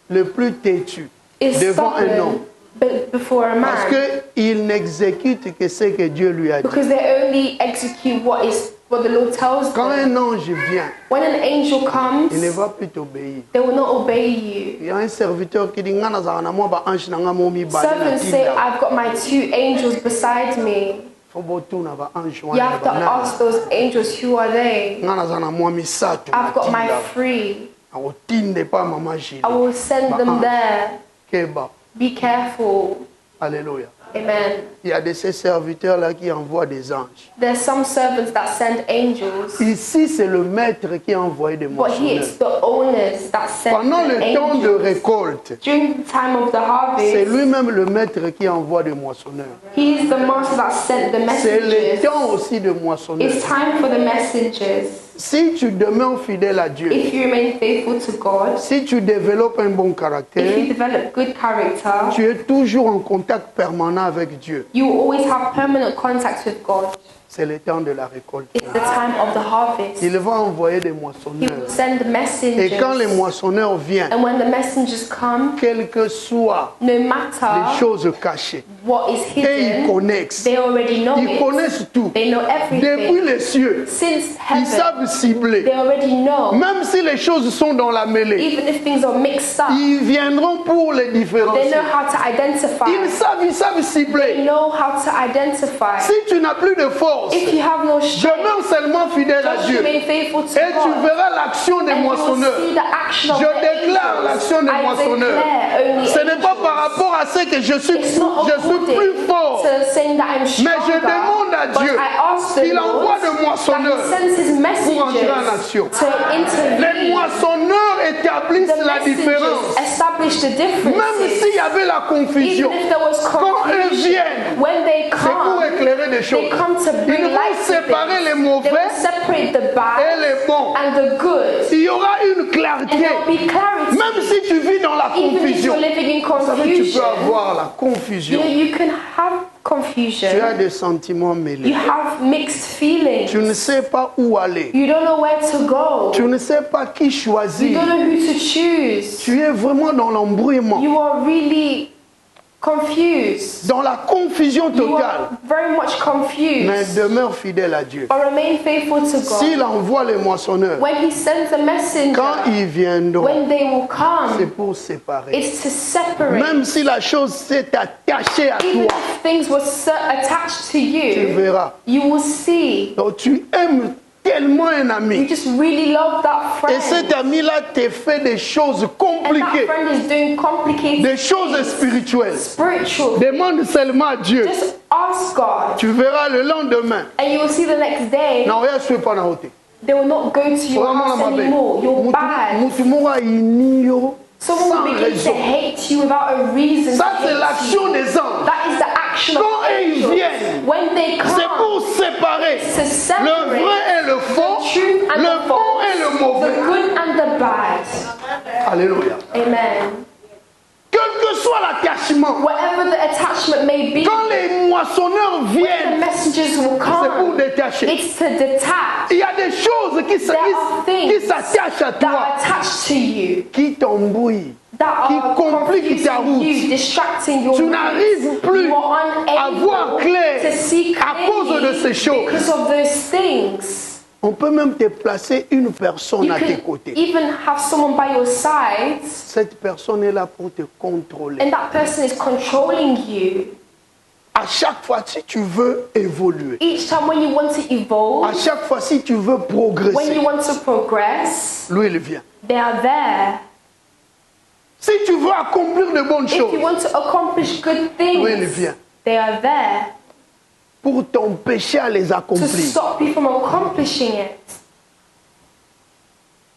le plus têtu is devant un homme. stubborn before a Parce man. qu'il n'exécute que ce que Dieu lui a dit. Because they only execute what the Lord tells Quand them. un ange vient, When an angel comes, il ne va plus t'obéir. they will not obey you. Il y a un serviteur qui dit Nga nazala na mwa ba ange na nga mo mibale na Servants say, tinda. I've got my 2 angels beside me. Faut botuna ba ange You wana have to ba nani. ask those angels, who are they? Nga nazala na mwa misato na I've got my tinda. 3. Akotinde pa mama Julie. I will send them there. Keba. Be careful. Alléluia. Amen. Il y a de ces serviteurs-là qui envoient des anges. There's some servants that send angels, Ici, c'est le maître qui a envoyé des but moissonneurs. here it's the owners that send Pendant the le temps de angels. récolte, During the time of the c'est harvest, lui-même le maître qui envoie des moissonneurs. he is the master that sent the C'est le messengers. temps aussi de moissonneurs. It's time for the messengers. Si tu demeures fidèle à Dieu, If you remain faithful to God, si tu développes un bon if you caractère, develop good character, tu es toujours en contact permanent avec Dieu. you will always have permanent contact with God. C'est le temps de la récolte. It's the time of the harvest. Il va envoyer des He will moissonneurs. send Et quand les messengers. moissonneurs viennent, And when the messengers come, quelles que soient no les matter choses cachées, what is et ils hidden, connaissent. they already know Ils it. connaissent tout. They know Depuis everything. les cieux, Since ils heaven, savent cibler. they already know. Même si les choses sont dans la mêlée, Even if things are mixed up, ils viendront pour les they différencier. know how to identify. Ils savent They cibler. know how to identify. Si tu n'as plus de force, If you have no strength, demeure seulement fidèle à just Dieu. remain faithful to Et tu God. verras l'action des And you will moissonneurs. see the action of Je the déclare angels. l'action des I moissonneurs. declare only Ce n'est pas angels. par rapport à ce que je suis It's not according plus fort. to saying that I'm Mais stronger, je demande à but Dieu I ask the qu'il Lord envoie des that moissonneurs He sends His pour entrer en messengers action. to Les intervene. moissonneurs établissent The la différence. messengers establish the Même differences. s'il y avait la confusion, Even if there was quand eux confusion, viennent, when they c'est pour come, éclairer des choses. they come to Ils bring vont light to séparer things. les They mauvais will separate the et bad les bons. and the good. Il y aura une And clarté. there will be clarity. Même si tu vis dans la Even if confusion, you're living in vous savez, tu confusion, peux avoir la confusion. you can have confusion. Tu as des sentiments You mêlés. have mixed feelings. Tu ne sais pas où aller. You don't know where to go. Tu ne sais pas qui You choisir. don't know who to choose. Tu es vraiment dans l'embrouillement. You are really confused. dans la confusion You totale, are very much mais confused. demeure fidèle à Dieu. But remain faithful to S'il God. envoie les moissonneurs, When He sends a quand messenger, ils viendront, when they will c'est come, pour séparer. it's to separate. Même si la chose s'est attachée à Even toi, if things were attached to tu you, verras. you will see. Donc tu aimes tellement un You ami. just really love that Et friend. cet ami-là te fait des choses And that compliquées, friend is doing complicated des choses things, spirituelles. spiritual. Demande seulement à Dieu. Just ask God, Tu verras le lendemain. and you will see the next day Non, rien ne pas na hote. they will not go to your house anymore. You're bad. Mutumura inio Someone sans will begin to raison. hate you without a reason. Ça, to c'est hate l'action you. des anges. That is the action of Quand ils angels. viennent, When they c'est pour come, séparer to separate le vrai et le faux, the truth and le the bon false, et le the mauvais. good and the bad. Alléluia. Amen. Quel que soit l'attachement, Whatever the attachment may be, quand les moissonneurs when the viennent, messengers will c'est pour come, détacher. it's to detach Il y a des choses qui s'attachent à that toi, are attached to you, qui t'embrouillent, that qui are compliquent ta confusing route. you, distracting your Tu route. n'arrives plus You are à voir unable clair to see à cause de ces clearly choses. because of those things. On peut même te placer une personne You à tes can côtés. even have someone by your side, Cette personne est là pour te contrôler. and that person is controlling you. À chaque fois, si tu veux évoluer, Each time when you want to à evolve, chaque fois, si tu veux when progresser, you want to progress, lui, il vient. they are there. Si tu veux accomplir de bonnes If you choses, want to accomplish good lui, il things, vient. they are there Pour t'empêcher à les to accomplir. stop you from accomplishing it.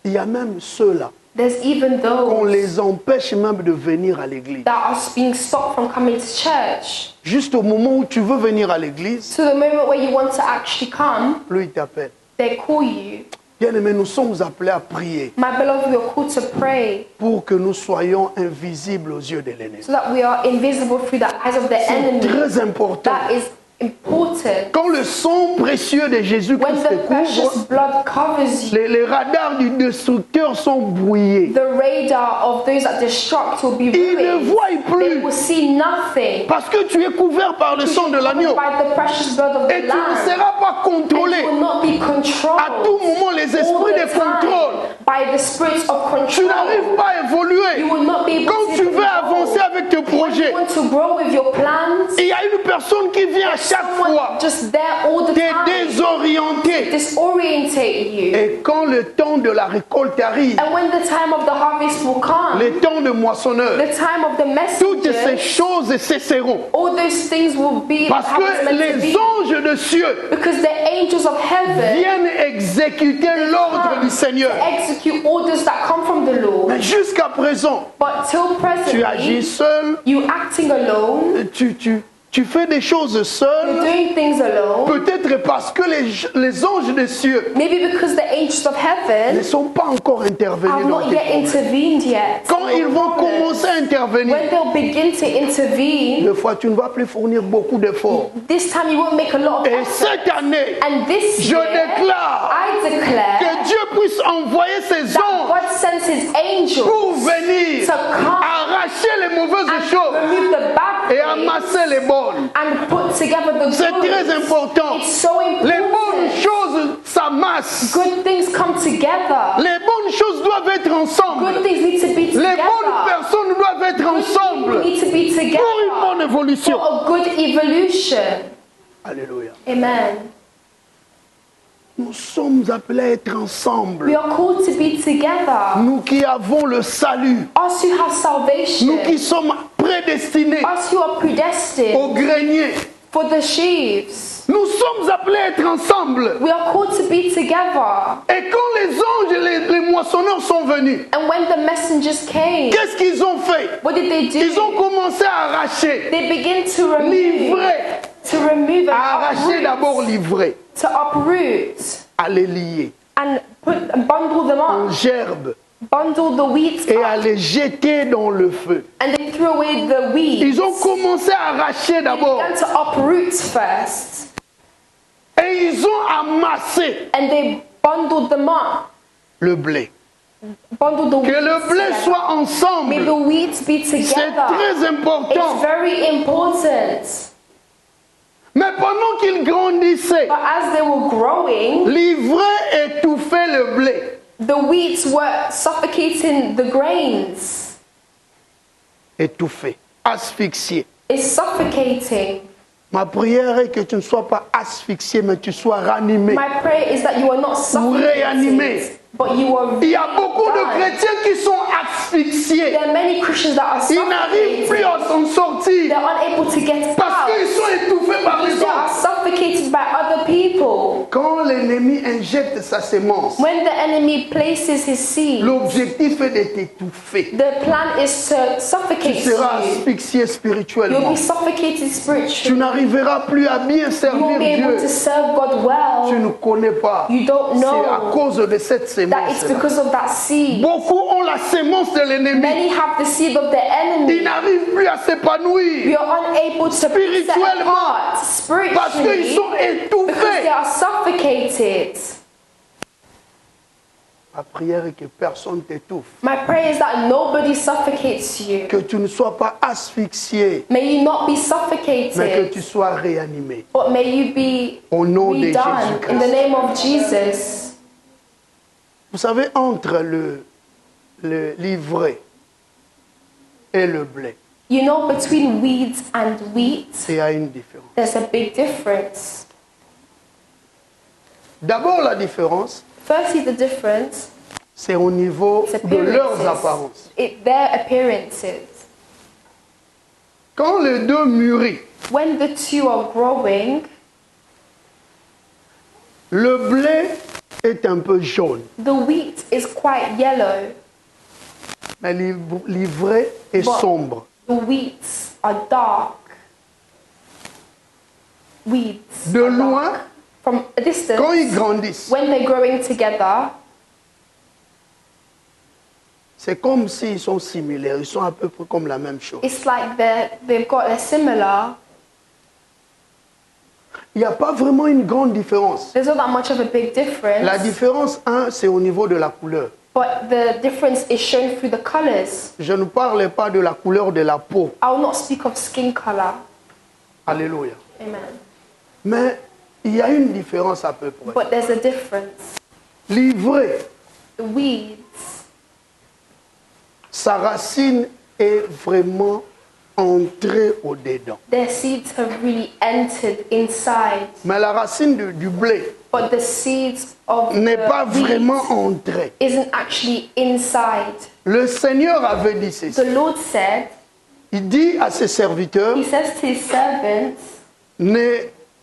Il y a même ceux-là There's even qu'on those les empêche même de venir à l'église. that are being stopped from coming to church. Juste au moment où tu veux venir à l'église, To the moment where you want to actually come, lui, il t'appelle. they call you. Bien-aimés, nous sommes appelés à prier My beloved, we are called to pray pour que nous soyons invisibles aux yeux de l'ennemi. so that we are invisible through the eyes of the C'est enemy. très important. That is important. Quand le sang précieux de When Jésus-Christ the te precious couvre, blood covers you, les radars du destructeur sont brouillés. the radar of those that destruct will be Ils ne ruined. voient They plus will see nothing. parce que tu es couvert par le sang de l'agneau By the precious blood of et the tu ne Lamb. seras pas And contrôlé. you will not be controlled. À tout moment, les all esprits the de contrôle, time by the spirits of tu n'arrives control. pas à You évoluer. will not be able Quand to tu veux control. avancer avec tes When projets, you want to grow with your plans, il y a une personne qui vient à chaque someone fois just there all the te time, désorienter. disorientate you. Et quand le temps de la récolte arrive, And when the time of the harvest will come, le temps de moissonneur, the time of the toutes ces messengers, choses cesseront. all those things will be Parce how it's que meant to les be. anges de cieux Because the angels of heaven viennent exécuter l'ordre du Seigneur. execute orders that come from the Lord. Mais jusqu'à présent, But till tu agis presently, seul, you acting alone, tu fais des choses you're seul, doing things alone. peut-être parce que les anges des cieux Maybe because the angels of ne heaven sont pas encore intervenus have dans not tes yet problèmes. intervened yet. Quand ils vont commencer à intervenir, When they'll begin to intervene, des fois tu ne vas plus fournir beaucoup d'efforts. this time you won't make a lot of Et effort. cette année, And this je year, déclare I declare que Dieu puisse envoyer ses that anges God sends His angels pour venir to come arracher les mauvaises and choses remove the bad et things amasser les bonnes. and put together the C'est good. très important. It's so Les bonnes important. choses s'amassent. Good things come together. Les bonnes choses doivent être ensemble. Good things need to be Les together. bonnes personnes doivent être Good people ensemble need to be pour une together bonne évolution. for a good evolution. Alléluia. Amen. Nous sommes appelés à être ensemble. We are called to be together. Nous qui avons le salut. Us who have salvation. Nous qui sommes prédestinés Us who are predestined au grenier. for the sheaves. Nous sommes appelés à être ensemble. We are called to be together. Et quand les anges et les moissonneurs sont venus, And when the messengers came, qu'est-ce qu'ils ont fait? what did they do? Ils ont commencé à arracher, They begin to remove, livrer, and à arracher d'abord uproot, livrer, to uproot à les lier and bundle them en up, gerbe bundle the weeds et à up, les jeter dans le feu. and they threw away the weeds. Ils ont commencé à arracher They d'abord began to uproot first, et ils ont amassé and they bundled them up, le blé. bundle the Que wheat le blé together. soit ensemble. May the wheat be C'est together. très important. It's very important. Mais pendant qu'ils grandissaient, But as they were growing, l'ivraie étouffait le blé. the wheats were suffocating the grains. Étouffé, asphyxié. It's suffocating. Ma prière est que tu ne sois pas asphyxié, mais tu sois ranimé. My prayer is that you are not réanimer. suffocated, but you are Il y a beaucoup de done. chrétiens qui sont asphyxiés. There are many Christians that are Ils n'arrivent plus suffocated. à s'en sortir They're unable to get parce qu'ils out sont étouffés par les because they are autres. suffocated by other people. Quand l'ennemi injecte sa sémence, When the enemy places his seed, l'objectif est de t'étouffer. the plan is to Tu suffocate seras you. asphyxié You'll spirituellement. be suffocated Tu spiritually. n'arriveras plus à bien You won't servir be able to Dieu. serve God Tu well. ne connais pas. You don't C'est à know cause de cette that it's sémence. because of that seed. Beaucoup ont la sémence de l'ennemi. Many have the seed of the Ils enemy. n'arrivent plus à s'épanouir We are unable to set Spirituellement. apart parce qu'ils spiritually sont because they étouffés. are suffocated. Ma prière est que personne ne t'étouffe. My prayer is that nobody suffocates you. Que tu ne sois pas asphyxié, May you not be mais que suffocated, tu sois réanimé. but may you be Au nom de redone in the Jésus-Christ. name of Jesus. Vous savez, entre l'ivraie et le blé, You know, between weeds and wheat, il y a une différence. there's a big difference. D'abord, la différence, Firstly, the difference c'est au niveau is de leurs appearances. apparences. Their appearances. Quand les deux mûrit, When the two are growing, le blé est un peu jaune, the wheat is quite yellow. mais l'ivraie est But sombre. the wheats are dark. Weeds. De are loin, dark. From a distance, quand ils grandissent, when they're growing together, c'est comme s'ils sont similaires, ils sont à peu près comme la même chose. it's like they're similar. Il n'y a pas vraiment une grande différence. There's not that much of a big difference. La différence, c'est au niveau de la couleur. But the difference is shown through the colors. Je ne parle pas de la couleur de la peau. I will not speak of skin color. Alléluia. Amen. Mais il y a une différence à peu près. But there's a difference. L'ivraie, The weeds, sa racine est vraiment entrée au-dedans. their seeds have really entered inside. Mais la racine du blé But the seeds of n'est pas the wheat vraiment entrée. isn't actually inside. Le Seigneur avait dit The ceci. Lord said, Il dit à ses serviteurs, He says to His servants,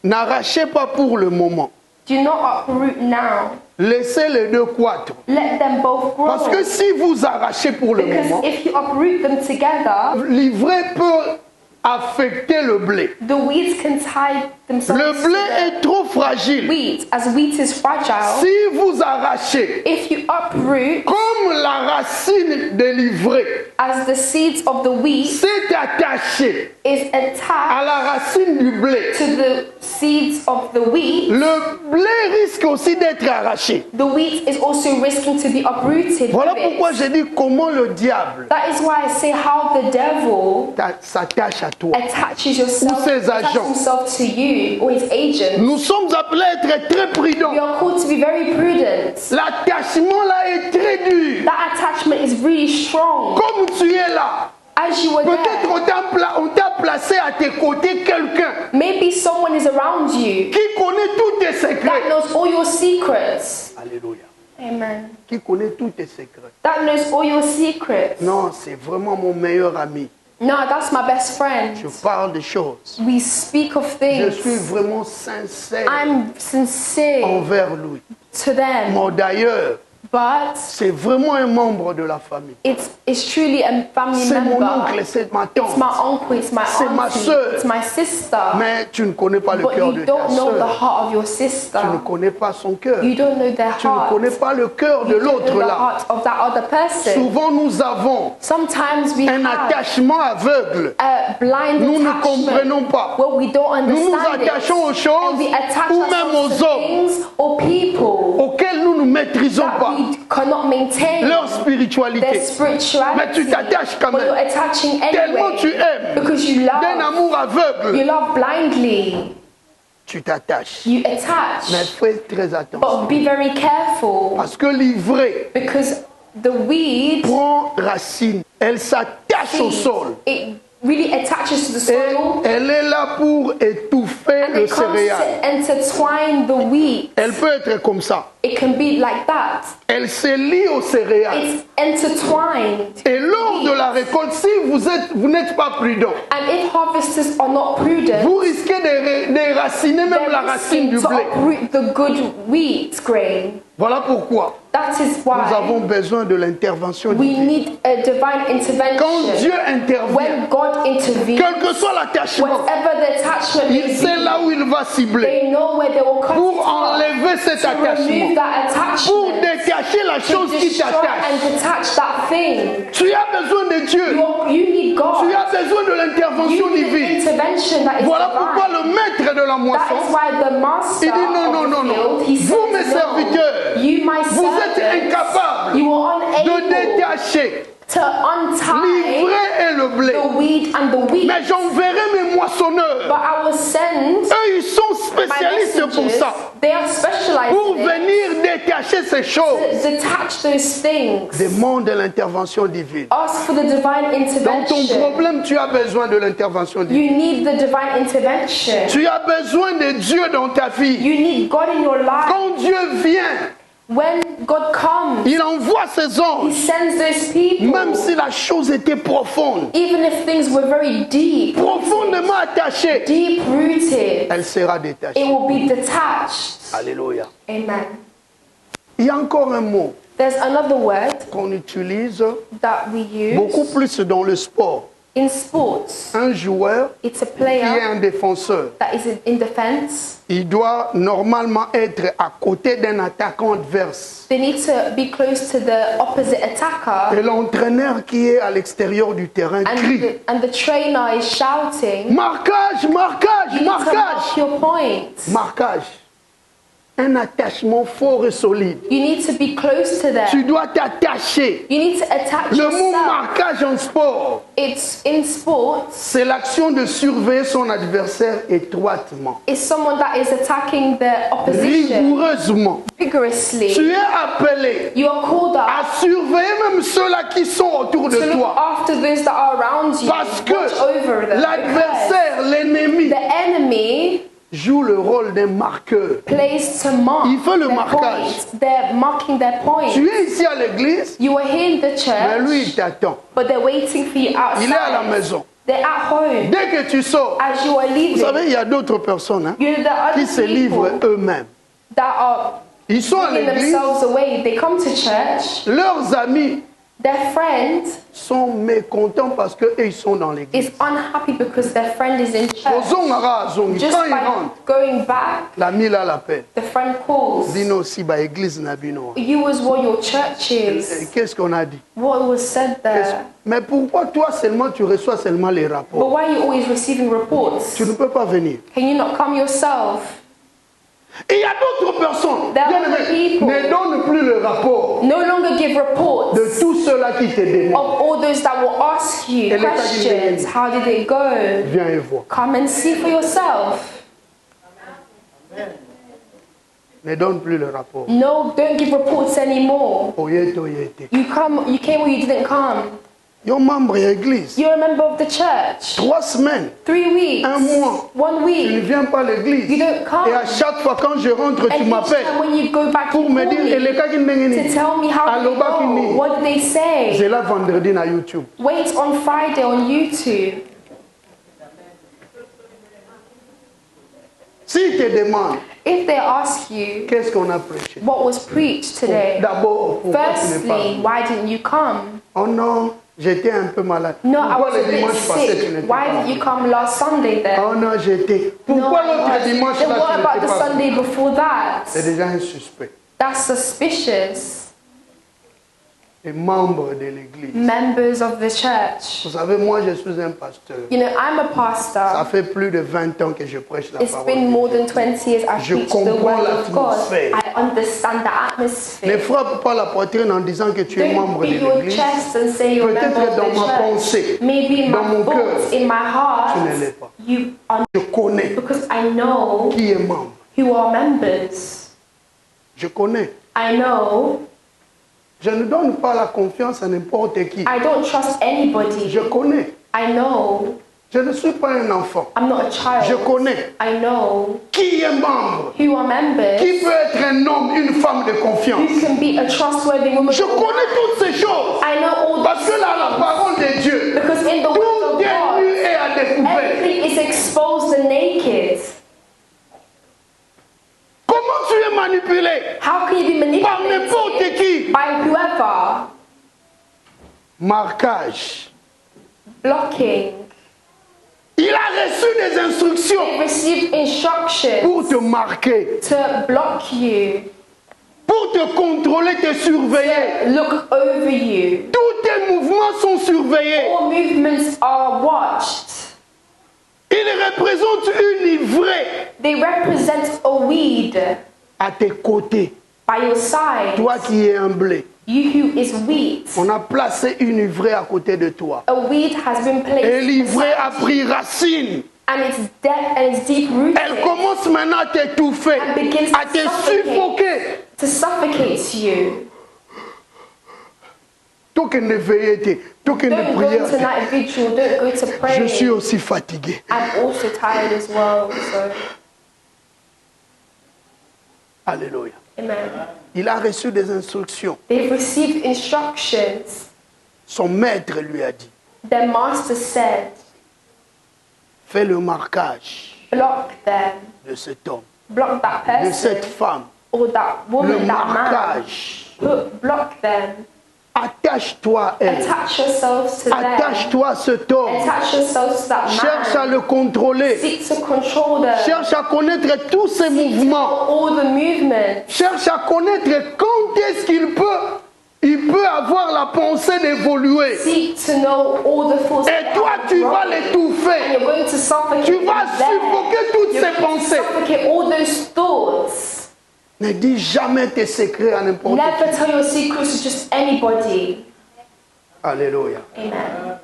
n'arrachez pas pour le moment. do not uproot now. Laissez les deux croître. Let them both grow. Parce que si vous arrachez pour le moment, Because if you uproot them together, l'ivraie peut affecter le blé. the weeds can tie themselves Le blé to est trop the fragile. wheat, as wheat is fragile. Si vous arrachez, If you uproot, comme la racine de l'ivraie as the seeds of the wheat s'est attachée is à attached la racine du blé, to the seeds of the wheat, le blé risque aussi d'être arraché. the wheat is also risking to be uprooted. Voilà with it. pourquoi j'ai dit comment le diable That is why I say how the devil s'attache à toi. attaches yourself, Ou ses attaches agents. himself to you or his agent. Nous sommes appelés à être très prudents. We are called to be very prudent. L'attachement là est très dur. That attachment is really strong. Comme tu es là, As you were peut-être there, on t'a placé à tes côtés quelqu'un maybe someone is around you qui connaît tous tes that secrets. knows all your secrets. Alléluia. Amen. Qui connaît tous tes secrets. That knows all your secrets. Non, c'est vraiment mon meilleur ami. No, that's my best friend. Je parle des choses. We speak of Je suis things. vraiment sincère I'm sincere envers lui. to them, Bon, d'ailleurs, but c'est vraiment un membre de la famille. it's truly a family C'est mon member. oncle, c'est ma It's tante. my uncle, it's my C'est ma auntie, sœur. it's my sister. Mais tu ne connais pas le But cœur you de ta don't know the sœur. heart of your sister. Tu ne connais pas son cœur. You don't know their Tu ne heart. connais pas le cœur de You don't l'autre know the là. heart of that other person. Souvent nous avons Sometimes we un have attachement aveugle. a blind Nous ne attachment comprenons pas. where we don't Nous nous understand attachons aux it. choses And we attach ou même ourselves aux to hommes things or people auxquels nous ne maîtrisons that pas. we cannot maintain leur spiritualité. their spirituality. Mais tu t'attaches quand But you're même. attaching Tellement anyway. tu aimes. Because you D'un love. amour aveugle. You love blindly. Tu t'attaches. You attach. Mais fais très attention. But be very careful. Parce que l'ivraie Because the weed prend racine. Elle s'attache au sol. it really attaches to the Et soil. elle est là pour étouffer And le it comes céréal. to intertwine the wheat. Elle peut être comme ça. It can be like that. Elle se lie au céréal. It's intertwined. Et lors de la récolte, si vous n'êtes pas prudent, And if harvesters are not prudent, vous risquez de déraciner même la they're racine risking du to blé. uproot the good wheat grain. Voilà pourquoi That is nous why avons besoin de l'intervention we divine. need a divine Quand intervention. Dieu intervient, When God intervenes, quel que soit l'attachement, whatever the attachment may il sait be, là où il va cibler they know where they will cut it pour off enlever cet to remove attachement, that pour attachment, détacher la to chose qui destroy t'attache. and detach that thing. Tu as besoin de Dieu. You need God. Tu as besoin de l'intervention You need an divine. intervention that is Voilà pourquoi divine. le maître de la That is moisson, why the master il dit non, non, of non, the non. field, he Vous, says, mes no, serviteurs, you, my vous êtes servants, incapables you are de unable détacher to untie l'ivraie et le blé. the wheat and the wheat. Mais j'enverrai mes moissonneurs. But I will send Eux, ils sont my spécialistes pour messengers, ça. they are specialized Pour in it, venir détacher ces choses. to detach those things. Demande l'intervention divine. Ask for the divine Dans ton intervention. problème, tu as besoin de l'intervention divine. You need the divine intervention. Tu as besoin de Dieu dans ta vie. You need God in your life. Quand Dieu vient, When God comes, il envoie ses He anges. sends those people. Même si la chose était profonde, Even if things were very deep, profondément attachée, deep rooted, elle sera it détachée. will be detached. Alléluia. Amen. Il y a encore un mot There's another word qu'on utilise that we use beaucoup plus dans le sport. in sports. Un joueur It's a qui est player un défenseur, that is in defense. il doit normalement être à côté d'un attaquant adverse. They need to be close to the opposite attacker, Et l'entraîneur qui est à l'extérieur du terrain crie and the trainer is shouting, marquage, marquage, you need to mark marquage, your point. marquage. Un attachement fort et solide. You need to be close to them. Tu dois t'attacher. You need to attach Le mot yourself. marquage en sport, It's in sports. c'est l'action de surveiller son adversaire étroitement, Is someone that is attacking the opposition rigoureusement. vigorously. Tu es appelé You are called up à surveiller même ceux-là qui sont autour de to look toi. after those that are around you. Parce que Watch over them. l'adversaire, l'ennemi, Because the enemy joue le rôle d'un marqueur. plays to mark Il fait le their marquage. point. They're marking their point. Tu es ici à l'église, You are here in the mais lui il church, t'attend. but they're waiting for you Il est à la outside. maison. They're at home. Dès que tu sors, As you are vous leaving, savez, il y a d'autres personnes hein, you know, there are qui se other livrent people eux-mêmes. that are Ils sont à giving l'église, themselves away. They come to church. leurs amis Their friend sont mécontents parce qu'eux ils sont dans l'église. is unhappy because their friend is in church. Ozongara azongi. Just Quand il by rentre, going back, l'ami là l'appelle. the friend calls. Bino aussi, bah, église na bino. You was what your church is. Qu'est-ce qu'on a dit? What was said there. Mais pourquoi toi seulement tu reçois seulement les But rapports? why are you always receiving reports? Tu ne peux pas venir. Can you not come yourself? Et il y a d'autres personnes There are bien other aimées, people. ne donne plus le rapport No longer give reports de tous ceux-là qui te demandent. of all those that will ask you Elle est questions. pas How did it go? Viens et vois. Come and see for yourself. Ne donne plus le rapport. No, don't give reports anymore. Oyete, oyete. You came or you didn't come. Yo membre ya église. You're a member of the church. 3 semaines. 3 weeks. Un mois. 1 Tu ne week. viens pas à l'église. You don't come. Et à chaque fois quand je rentre, tu And each m'appelles time when you go back, pour you me call dire me Eleka Kindengeni. to tell me how did it Aloba go. Kini. What did they say? C'est là vendredi na YouTube. Wait on Friday on YouTube. S'ils te demandent If they ask you qu'est-ce qu'on a prêché, what was preached today, d'abord, pourquoi tu n'es pas firstly, venu? why didn't you come? Oh non, j'étais un peu malade. No, I Pourquoi was le a bit dimanche passé tu sick. n'étais Why pas didn't venu? you come last Sunday then? Oh non, j'étais. No, Pourquoi I l'autre was. dimanche Then là what tu about the n'étais pas venu? Sunday before that? C'est déjà un suspect. That's suspicious. et membres de l'église. members of the church. Vous savez, moi je suis un pasteur. You know, I'm a Ça pastor. fait plus de 20 ans que je prêche la It's parole been de more Dieu. than 20 years I've Je preached the comprends word of God. l'atmosphère. I understand the Ne atmosphere. frappe pas la poitrine en disant que tu es Don't membre de beat your l'église. chest and say you're a member Peut-être of dans the ma church. pensée, Maybe in dans my mon thoughts, cœur, in my heart, tu ne l'es pas. you are, Je connais because I know qui est membre. who are members. Je connais. I know. Je ne donne pas la confiance à n'importe qui. I don't trust anybody. Je connais. I know. Je ne suis pas un enfant. I'm not a child. Je connais I know qui est membre. who are members. Qui peut être un homme, une femme de confiance. Who can be a trustworthy woman. Je or man. connais toutes ces choses. I know all Parce que là, la parole de Dieu, because in the word tout of est God, nu et à découvert. everything is exposed and naked. Comment tu es manipulé? How can you be Par n'importe manipulated qui. by whoever? Marquage. Blocking. Il a reçu des instructions They receive instructions pour te marquer, to block you, pour te contrôler, te surveiller. look over you. Tous tes mouvements sont surveillés. All movements are watched. Il représente une ivrée They represent a weed à tes côtés. by your side. Toi qui es un blé. You who is wheat. On a placé une ivrée à côté de toi. A weed has been placed Et l'ivrée a beside pris racine. and it's deep and it's deep rooted Elle commence maintenant à t'étouffer, and begins à te suffoquer. to suffocate you. Token de veillée, token de Don't go prière. to night vigil, don't go to Je suis prayer. aussi fatigué. I'm also tired as well, so Alléluia. amen. Il a reçu des instructions. They've received instructions. Son maître lui a dit, Their master said, fais le marquage block them, de cet homme, block that de cette person femme. or that Le woman, that man. marquage. Block them. Attache-toi à elle. Attach yourselves to them. Attache-toi à cet homme. Attach yourselves to that Cherche à man. le contrôler. Seek to control them. Cherche à connaître tous ses Seek to mouvements. know all the movements. Cherche à connaître quand est-ce qu'il peut avoir la pensée d'évoluer. Seek to know all the thoughts. Et toi, tu vas And l'étouffer. you're going to suffocate Tu vas them. suffoquer toutes You're ces going to pensées. suffocate all those thoughts. Ne dis jamais tes secrets à n'importe Never qui. tell your secrets to just anybody. Alléluia. Amen.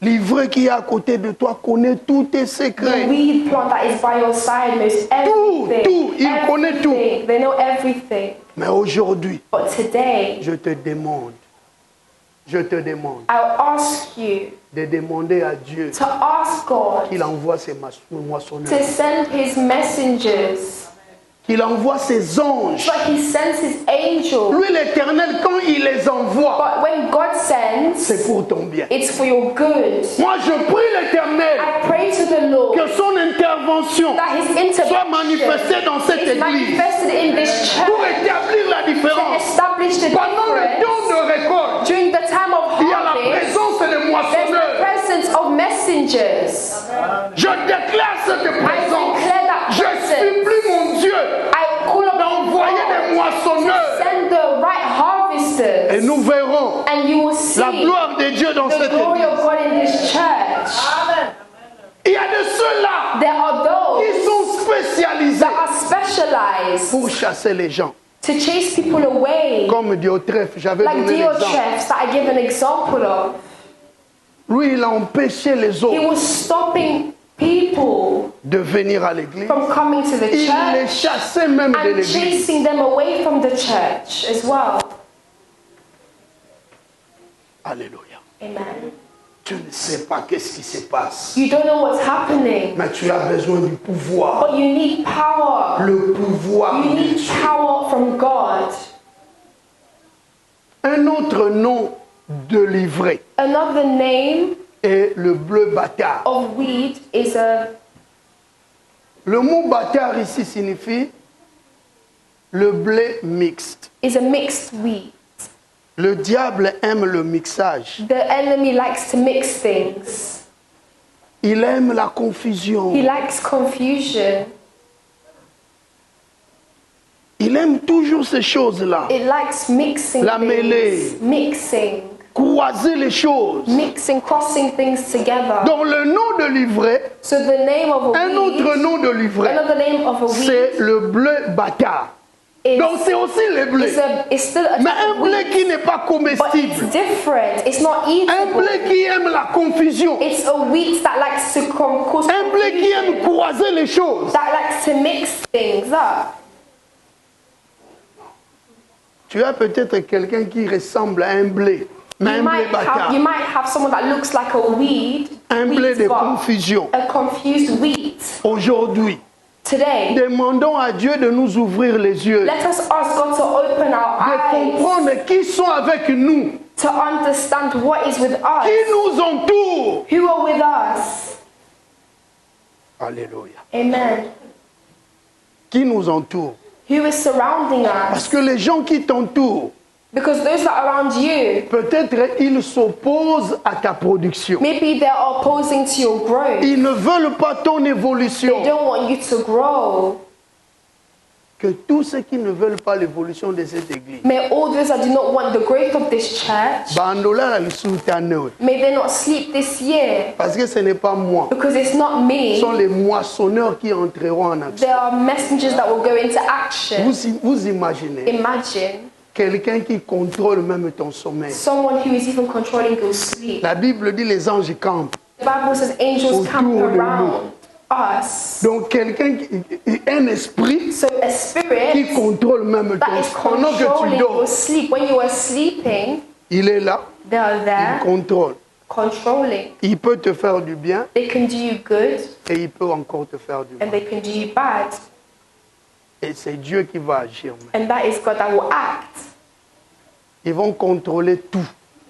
L'ivraie qui est à côté de toi connaît tous tes The secrets. weed plant that is by your side knows everything. tout, il connaît tout. Everything. They know everything. Mais aujourd'hui, But today, je te demande I'll ask you de demander à Dieu to ask God qu'il envoie ses to moissonneurs, send his messengers. qu'il envoie ses anges. But he sends his angels. Lui, l'Éternel, quand il les envoie, But when God sends, c'est pour ton bien. it's for your good. Moi, je prie l'Éternel I pray to the Lord que son intervention that his soit intervention manifestée dans cette is église manifested in this pour church établir la to différence. establish the Pendant le difference. temps de récolte, During the time of il y a la harvest, présence des there's the moissonneurs. presence of messengers. Je déclare cette I présence. declare that Je presence. supplie mon Dieu I call upon d'envoyer des God moissonneurs. to send the right Et harvesters, nous verrons and you will see la gloire de Dieu dans the cette glory église. of God in this church. Il y a de ceux-là There are qui those sont spécialisés that are specialized pour chasser les gens. to chase people away, Comme Diotrephe, j'avais like donné l'exemple. Diotrephes that I give an example of. Lui, il a empêché les He autres was stopping people de venir à l'église. from coming to the Il les church chassait même de and l'église. chasing them away from the church as well. Alléluia. Amen. Tu ne sais pas qu'est-ce qui se passe. You don't know what's happening, Mais tu as besoin du pouvoir. but you need power. Le pouvoir You de need Dieu. power from God. Un autre nom de l'ivraie Another name est le bleu bâtard. of weed is Le mot bâtard ici signifie le blé mixte. a mixed wheat. Le diable aime le mixage. The enemy likes to mix things. Il aime la confusion. He likes confusion. Il aime toujours ces choses-là. It likes mixing La mêlée. things. Mixing. Croiser les choses. Mixing, crossing things together. Donc le nom de livret, So the name of a un autre weed, nom de livret, another name of a c'est weed le bleu bâtard. Donc c'est aussi les blés. it's still a Mais type un of blé wheat, qui n'est pas but it's comestible. different. It's not Un eatable. blé qui aime la confusion. It's a wheat that likes to cause Un blé qui aime confusion, croiser les choses. that likes to mix things up. Tu as peut-être quelqu'un qui ressemble à un blé, mais un blé bâtard. You might have someone that looks like a weed, Un blé de but confusion. a confused wheat. Aujourd'hui, Today, demandons à Dieu de nous ouvrir les yeux, let us ask God to open our de eyes, comprendre qui sont avec nous, to understand what is with us, qui nous entourent. who are with us. Alléluia. Amen. Qui nous entourent. Who is surrounding Parce us? que les gens qui t'entourent, Because those that are around you, peut-être ils s'opposent à ta production. maybe they're opposing to your growth. Ils ne veulent pas ton They évolution. don't want you to grow. Que tous ceux qui ne veulent pas l'évolution de cette église, May all those that do not want the growth of this church, bandola la lisutaneo. may they not sleep this year. Parce que ce n'est pas moi. Because it's not Ce sont me. les moissonneurs qui entreront en action. There are messengers that will go into action. Vous imaginez Imagine quelqu'un qui contrôle même ton sommeil. someone who is even controlling your sleep. La Bible dit les anges campent. The Bible says angels camp Autour de nous. around us. Donc quelqu'un, un esprit So a qui spirit contrôle même that ton is sommeil. Pendant que tu controlling your dors, sleep, when you are sleeping, il est là, they are il there contrôle. controlling. Il peut te faire du bien They can do you good et il peut encore te faire du and mal. they can do you bad. Et c'est Dieu qui va agir. And that is God that will act. Ils vont contrôler tout.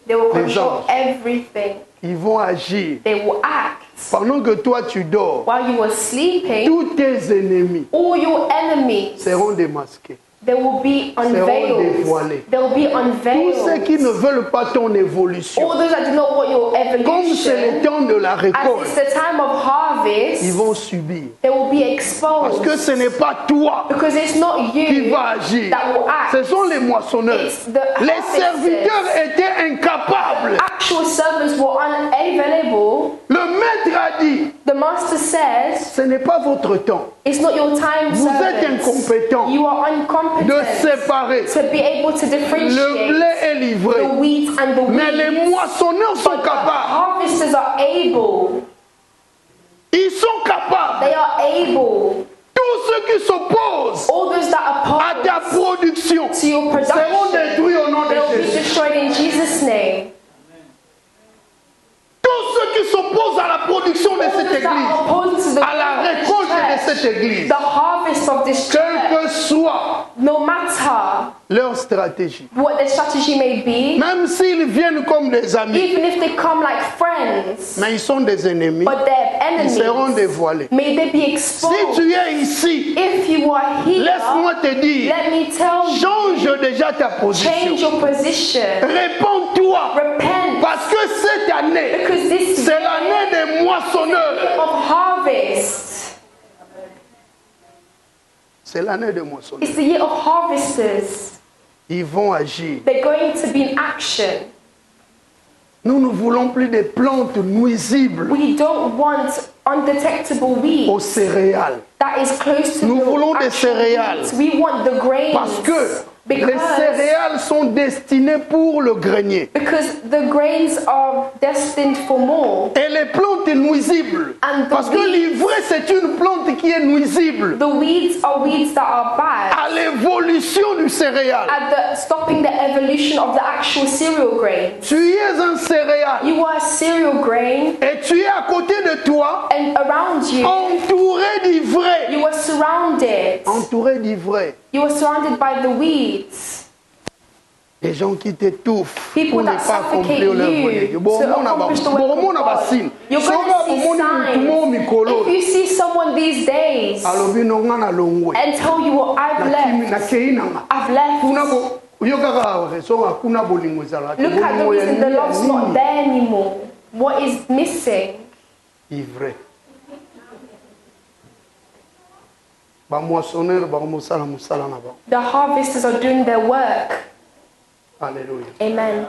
They will Les control anges. everything. Ils vont agir. They will act. Pendant que toi tu dors, While you are sleeping, tous tes ennemis all your enemies, seront démasqués. they will be dévoilés. unveiled. They will be Tous ceux qui ne unveiled. veulent pas ton évolution, All those that do not want your comme c'est le evolution, temps de la as récolte, it's the time of ils harvest, vont subir. they will be Parce que exposed. ce n'est pas toi Because it's not qui you va agir. that will act. Ce sont les moissonneurs. It's the Les harvesters. serviteurs étaient incapables. Actual servants were unavailable. Le maître a dit, The master says, ce n'est pas votre temps it's not your time, Vous êtes servants. incompétents You are de incompetent séparer. to be able to Le differentiate blé est livré. the wheat and the Mais les wheat. moissonneurs sont But the capables. harvesters are able. Ils sont capables. They are able. Tous ceux qui s'opposent All those that à ta oppose production to your seront détruits au nom production, de they will be Jésus. destroyed in Jesus' name. Tous ceux qui s'opposent à la production de All cette those that église, oppose to the à la récolte de cette église, the harvest of this quelle church, que soit no matter leur stratégie, what their strategy may be, même s'ils viennent comme des amis, even if they come like friends, mais ils sont des ennemis, but they're ils seront enemies, dévoilés. may they be Si exposed. tu es ici, If you are here, laisse-moi te dire, let me tell you, change déjà ta position. change your position. Réponds-toi, Repent, parce que cette année, because this c'est l'année des moissonneurs. year of harvest, C'est l'année des moissonneurs. it's the year of harvesters. Ils vont agir. They're going to be in action. Nous ne voulons plus des plantes nuisibles We don't want undetectable weeds aux céréales. that is close to Nous the voulons des actual céréales. wheat. We want the grains. Parce que les because céréales sont destinées pour le grenier. the grains are destined for more. Et les plantes nuisibles, And the parce que weeds- l'ivraie c'est une plante qui est nuisible The weeds are weeds that are bad à l'évolution du céréal. at stopping the evolution of the actual cereal grain. Tu es un céréal You are a cereal grain, et tu es à côté de toi and around you, entouré d'ivraie. you are surrounded. Entouré d'ivraie. You are surrounded by the weeds. Les gens qui t'étouffent People pour ne that pas suffocate accomplir leur you volet. to accomplish the work of God. You're going to see signs. If you see someone these days alobi nonga na longwe and tell you what I've na left, kei nanga I've left. kuna bo yokaka reso hakuna bolingo ezala te. Look at the Bolingo ya reason the nini ya love's not nini? there anymore. What is missing? Ivraie. The harvesters are doing their work. Alléluia. Amen.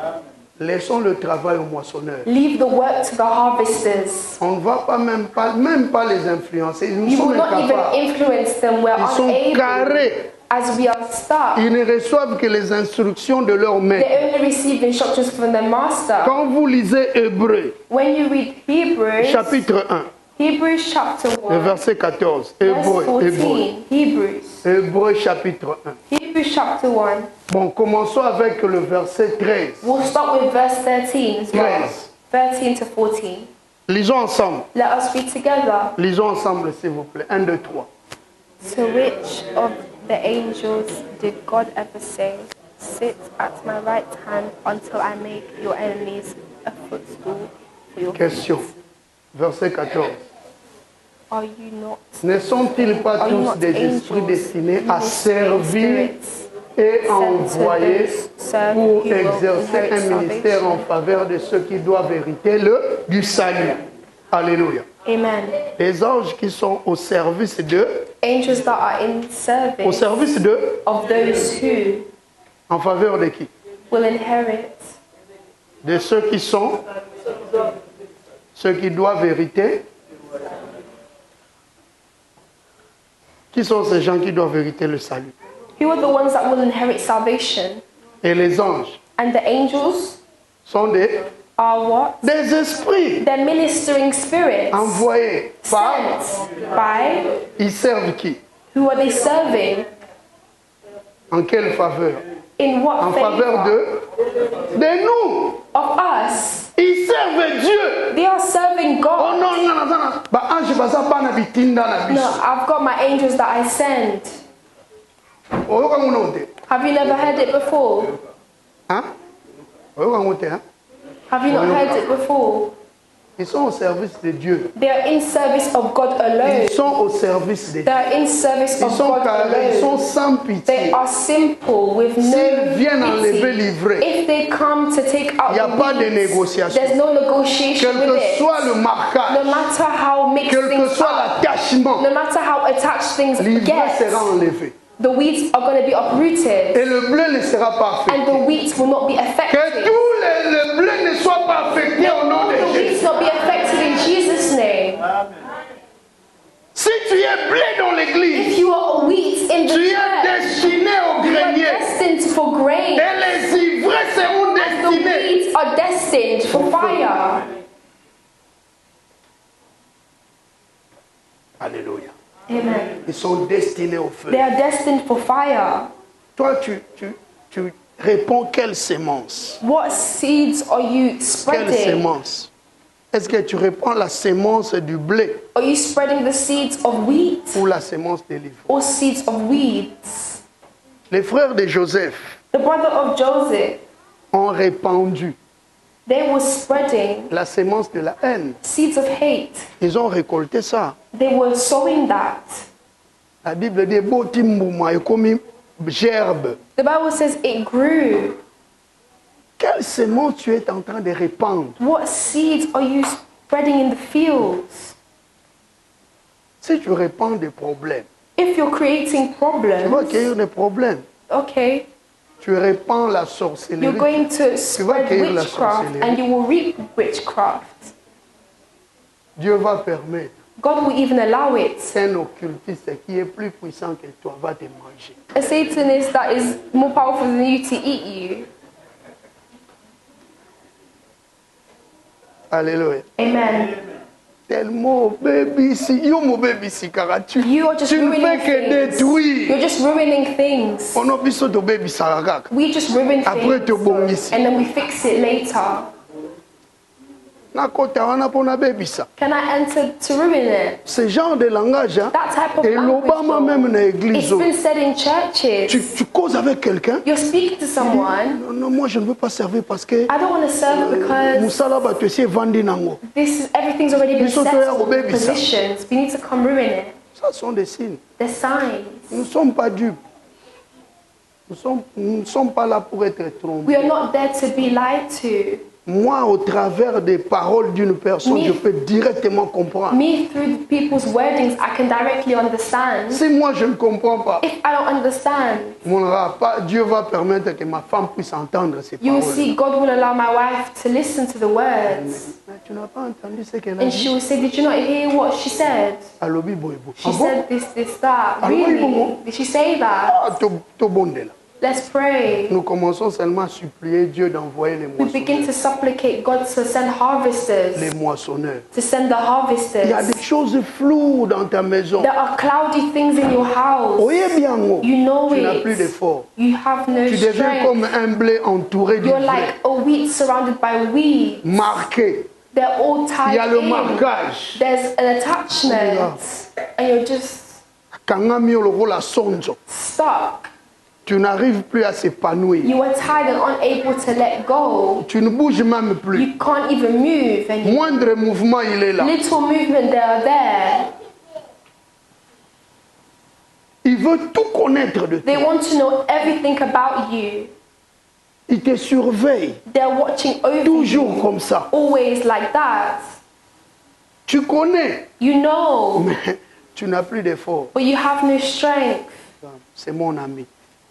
Laissons le travail aux moissonneurs. Leave the work to the harvesters. On ne va pas même pas les influencer. Ils You sont will not even incapables. influence them. We're Ils sont unable. carrés. As we are stuck, Ils ne reçoivent que les instructions de leur maître. they only receive instructions from their master. Quand vous lisez Hébreux, When you read Hebrews, chapitre 1, Hebrews chapter le 1, verset 14. verse Hébreux, 14, Hebrews. Hébreux, chapitre 1. Hebrews chapter 1. Bon, commençons avec le verset 13. We'll start with verse 13 as well. 13 to 14. Lisons ensemble. Let us read together. Lisons ensemble, s'il vous plaît. 1, 2, 3. To which of the angels did God ever say, "Sit at my right hand until I make your enemies a footstool for your feet"? Question. Verset 14. Are you not? Ne sont-ils pas Are you tous not des esprits angels, destinés à ministering servir spirits, et sent to envoyés those serve pour who will exercer inherit un ministère en salvation? faveur de ceux qui doivent hériter du salut? Alléluia. Amen. Les anges qui sont au service de, Angels that are in au service service de, of those who en faveur de qui? will inherit, De ceux qui sont, ceux qui doivent hériter. Qui sont ces gens qui doivent hériter le salut? who are the ones that will inherit salvation? Et les anges And the angels sont are what? des esprits They're ministering spirits envoyés par, sent by, ils servent qui? who are they serving? En quelle faveur? In what En faveur favor? de nous. Of us. Ils servent Dieu. They are serving Oh God. non, non, non, non. Ba ange baza bana bitinda na No, biso. I've got my angels that I send. Oyoka ngono te. Have you never heard it before? Hein? Oyoka ngono te, hein? Have you not heard it before? Ils sont au service de Dieu. They are in service of God alone. Ils sont au service de They Dieu. are in service Ils of sont God carrés, ils sont alone. sans They pitié. are simple with no S'ils viennent enlever pity. l'ivraie, If they come to take out il n'y a the pas de weeds, négociation. there's no negotiation Quel with que it. soit le No marquage, matter how mixed quel que things soit are, l'attachement, no matter how attached things l'ivraie get, sera enlevé. the weeds are going to be uprooted Et le blé ne sera pas and affecté. the weeds will not be Que affected. tout le blé ne soit pas affecté au nom All de the weeds Jésus. not be affected in Jesus' name. Si tu es blé dans l'église, If you are weeds in the tu es church, destiné au you are grenier. destined for grain. Et les ivraies seront The destinés. weeds are destined for fire. Alléluia. Amen. Ils sont destinés au feu. They are destined for fire. Toi, tu réponds quelle sémence? What seeds are you Quelle spreading? sémence? Est-ce que tu réponds la sémence du blé Are you spreading the seeds of wheat ou la sémence des livres? or seeds of weeds? Les frères de Joseph The brother of Joseph, ont répandu they were spreading la sémence de la haine. seeds of hate. Ils ont récolté ça. They were sowing that. La Bible dit boti mbuma ekomi gerbe. The Bible says it grew. Quelle sémence tu es en train de répandre? What seeds are you spreading in the fields? Si tu répands des problèmes, If you're creating tu vas problems, accueillir des problèmes. okay, Tu répands la you're sorcellerie. going to spread accueillir la witchcraft sorcellerie. and you will reap witchcraft. Dieu va permettre God will even allow it. qu'un occultiste qui est plus puissant que toi va te manger. A Satanist that is more powerful than you to eat you. Alléluia. Amen. Tellement baby si yo mo baby si car tu You are just ne ruining fais que things. détruire. You're just ruining things. On a biso to baby saraka. We just ruin Après te things bongisi. and then we fix it later. Na kota wana pona baby ça. Can I enter to ruin it? Ce genre de langage hein, That type of et l'Obama même language. na It's église. been said in churches. Tu causes avec quelqu'un. You're speaking to someone. Non, non, moi je ne veux pas servir parce que I don't want to serve because musala ba tu esi vandi nango. everything's already been Ils sont set là au for baby, ça. positions. We need to come ruin it. Ça sont des signes. The signs. Nous ne sommes pas dupes. Nous ne sommes pas là pour être trompés. We are not there to be lied to. Moi, au travers des paroles d'une personne, Me- je peux directement comprendre. Me, through people's wordings, I can directly understand. Si moi, je ne comprends pas, If I don't understand, Dieu va permettre que ma femme puisse entendre ces you will paroles. see God will allow my wife to listen to the words. Mais tu n'as pas entendu ce qu'elle a And she dit? will say, did you not hear what she said? Alobi boybo. She Ah bon? said this, that. Ah oui, Really? bon. Did she say that? Ah, to bonde là. Let's pray. Nous commençons seulement à supplier Dieu d'envoyer les We begin moissonneurs. to supplicate God to send harvesters. Les moissonneurs. To send the Il y a des harvesters. choses floues dans ta maison. There are cloudy things in your house. Oyez bien, oh. You know Tu n'as plus it. d'effort. You have no Tu deviens strength. comme un blé entouré You're d'ivraie. like a wheat surrounded by weeds. Marqué. They're all Il y a tied le in. marquage. There's an attachment. And you're just Kangami olokola sonzo. stuck. Tu n'arrives plus à s'épanouir. You are tied and unable to let go. Tu ne bouges même plus. You can't even move. And Moindre mouvement, il est là. little movement, they are there. Il veut tout connaître de They toi. want to know everything about you. Il te surveille. They're watching over you. Toujours comme ça. Always like that. Tu connais, You know, mais tu n'as plus d'effort. but you have no strength. C'est mon ami.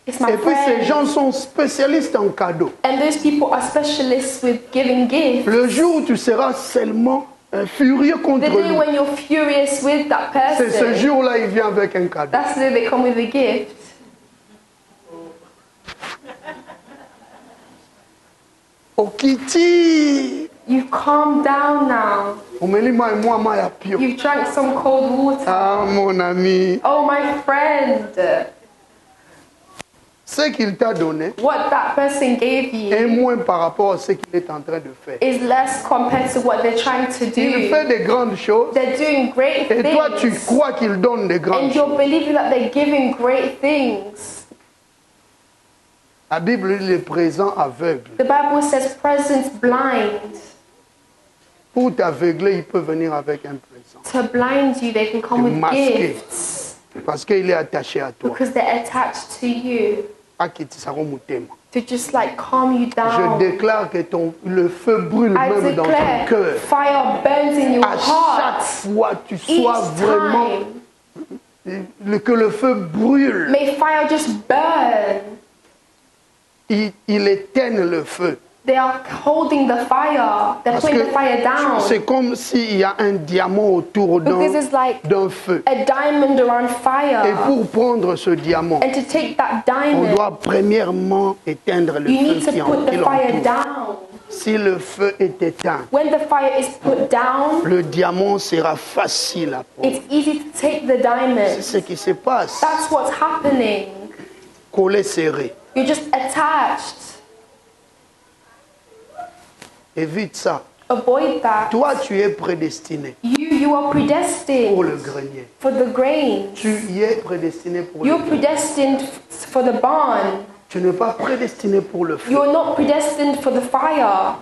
It's my Et puis ces friend. gens sont spécialistes en cadeaux. And those people are specialists with giving gifts. Le jour où tu seras seulement furieux contre The day lui, when you're furious with that c'est ce person, jour-là il vient avec un cadeau. that's the day they come with a gift. Okiti. You calm down now. Omelima et moi maya pio. You've drank some cold water. Ah mon ami, Oh, my friend, ce qu'il t'a donné what that person gave est you moins par rapport à ce qu'il est en train de faire. is less compared to what they're trying to Il do. fait des grandes choses They're doing great et toi tu things. crois qu'il donne des grandes And choses. you're believing that they're giving great things. La Bible dit les présents aveugles. The Bible says presents blind. Pour t'aveugler, il peut venir avec un présent. To blind you, they can come with Masqué. gifts Parce qu'il est attaché à toi. because they're attached to you. Akitisaro mutema. To just like calm you Je down. déclare que le feu brûle I même dans ton declare cœur. fire burns in your À chaque heart. fois, tu Each sois vraiment... time. Que le feu brûle. May fire just burn. Il éteigne le feu. They are holding the fire. They're Parce putting que the fire down. c'est comme s'il y a un diamant autour Because it's like d'un feu. a diamond around Et fire. pour prendre ce diamant, And to take that on diamond, doit premièrement éteindre le you need feu to qui put the fire l'entoure. down. Si le feu est éteint, When the fire is put down, le diamant sera facile à prendre. it's easy to take the C'est diamond. ce qui se passe. That's what's happening. Collé serré. You're just attached. Évite ça. Avoid that. Toi, tu es prédestiné You are pour predestined le grenier. for the grain. Tu y es prédestiné pour le You're grenier. predestined for the barn. Tu n'es pas prédestiné pour le feu, You're not predestined for the fire,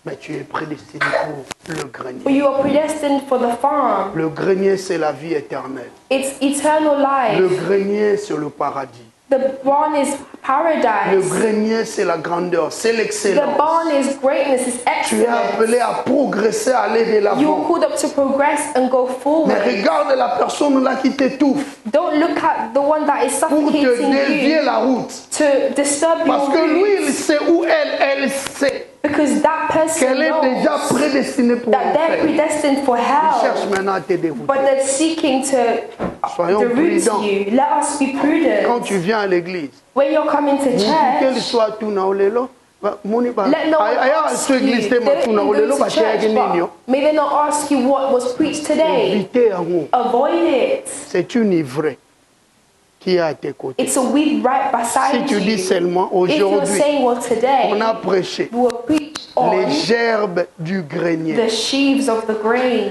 mais tu es prédestiné pour le but grenier. you are predestined for the farm. Le grenier, c'est la vie éternelle. It's eternal Le life. grenier, c'est le paradis. The barn is Le paradise. grenier, c'est la grandeur, c'est The l'excellence. barn is greatness, is Tu es appelé excellence. à progresser, à aller de You're l'avant. called up to progress and go Mais forward. regarde la personne là qui t'étouffe Don't look at the one that is pour te suffocating dévier you la route. to disturb Parce your que lui, il roots, sait où elle sait because that person qu'elle est déjà knows prédestinée pour that they're l'enfer. predestined for Il cherche hell, maintenant à te dérouter. but they're seeking to Soyons root prudents. you. Let us be Quand prudent. tu viens à l'église, When you're coming to quel church, soit tout na olelo, moni ba let no one aya ask su église you. te They ma don't tout na even olelo go ba to church, cheke nini yo. but may they not ask you what was preached today. Évitez yango. Avoid it. C'est une ivraie qui est à tes côtés. It's a weed right Si beside tu dis you. seulement If you're aujourd'hui, saying, well, on today a prêché we will preach on les gerbes du grenier. the sheaves of the grain.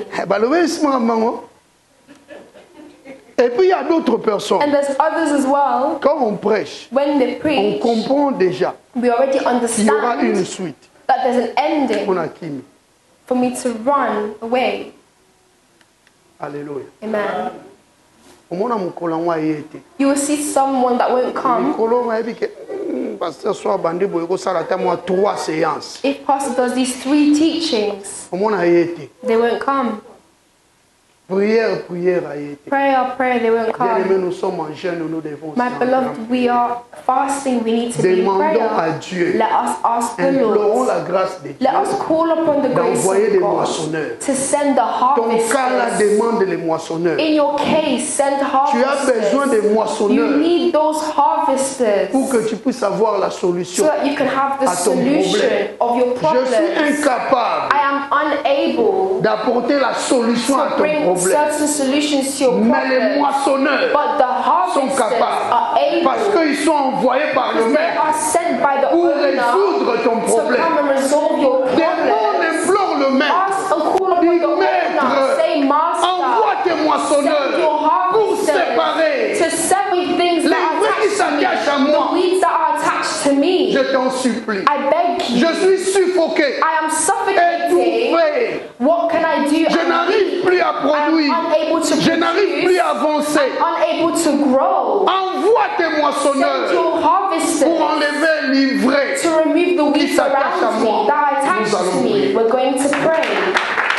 Et puis il y a d'autres personnes. And there's others as well. Quand on prêche, When they on preach, comprend déjà we already qu'il y aura une understand suite. that there's an ending On a Kimi. for me to run away. Alléluia. Amen. Omona mukolo wa yete. You will see someone that won't come Mukolo wa yebi ke pasteur soit bandé boyeko sala ta moi 3 séances. If pastor does these 3 teachings, Comment a été? they won't come. Prière a été. Prayer, they won't Bien aimé, come. nous sommes en jeûne, nous devons. My beloved, we are fasting. We need to be in Demandons à prayer. Dieu. Let us ask the Implorons Lord. la grâce de Dieu. Let us call upon the grace D'envoyer des of God moissonneurs. to send the Ton cas la harvesters. demande les moissonneurs. In your case, send Tu as besoin harvesters. des You moissonneurs need those harvesters pour que tu puisses avoir la so solution. that you can have the à ton solution problème. of your Je suis problems. incapable I am unable d'apporter la solution à to ton bring problème. certain solutions to your Mais les problems, moissonneurs but the sont harvesters capables are parce able qu'ils sont envoyés par le because they maître are sent by the pour owner résoudre ton to problème. come and resolve your Demande, problems. implore le maître. Ask and call upon Dis, the owner. maître, Say, Master, envoie tes send your moissonneurs pour harvesters séparer to separate things les that are vrais qui attached to me, s'attachent à moi. the weeds that are attached to me. Je t'en supplie. I beg you. Je suis suffoqué, I am suffocating. étouffé. What can I do? Je n'arrive plus à produire. I'm unable to Je n'arrive plus produce. à avancer. Unable to grow. Envoie tes Send moissonneurs your harvesters pour enlever l'ivraie. to remove the weeds s'attache à around moi. me that are attached Nous allons to me. prier. We're going to pray.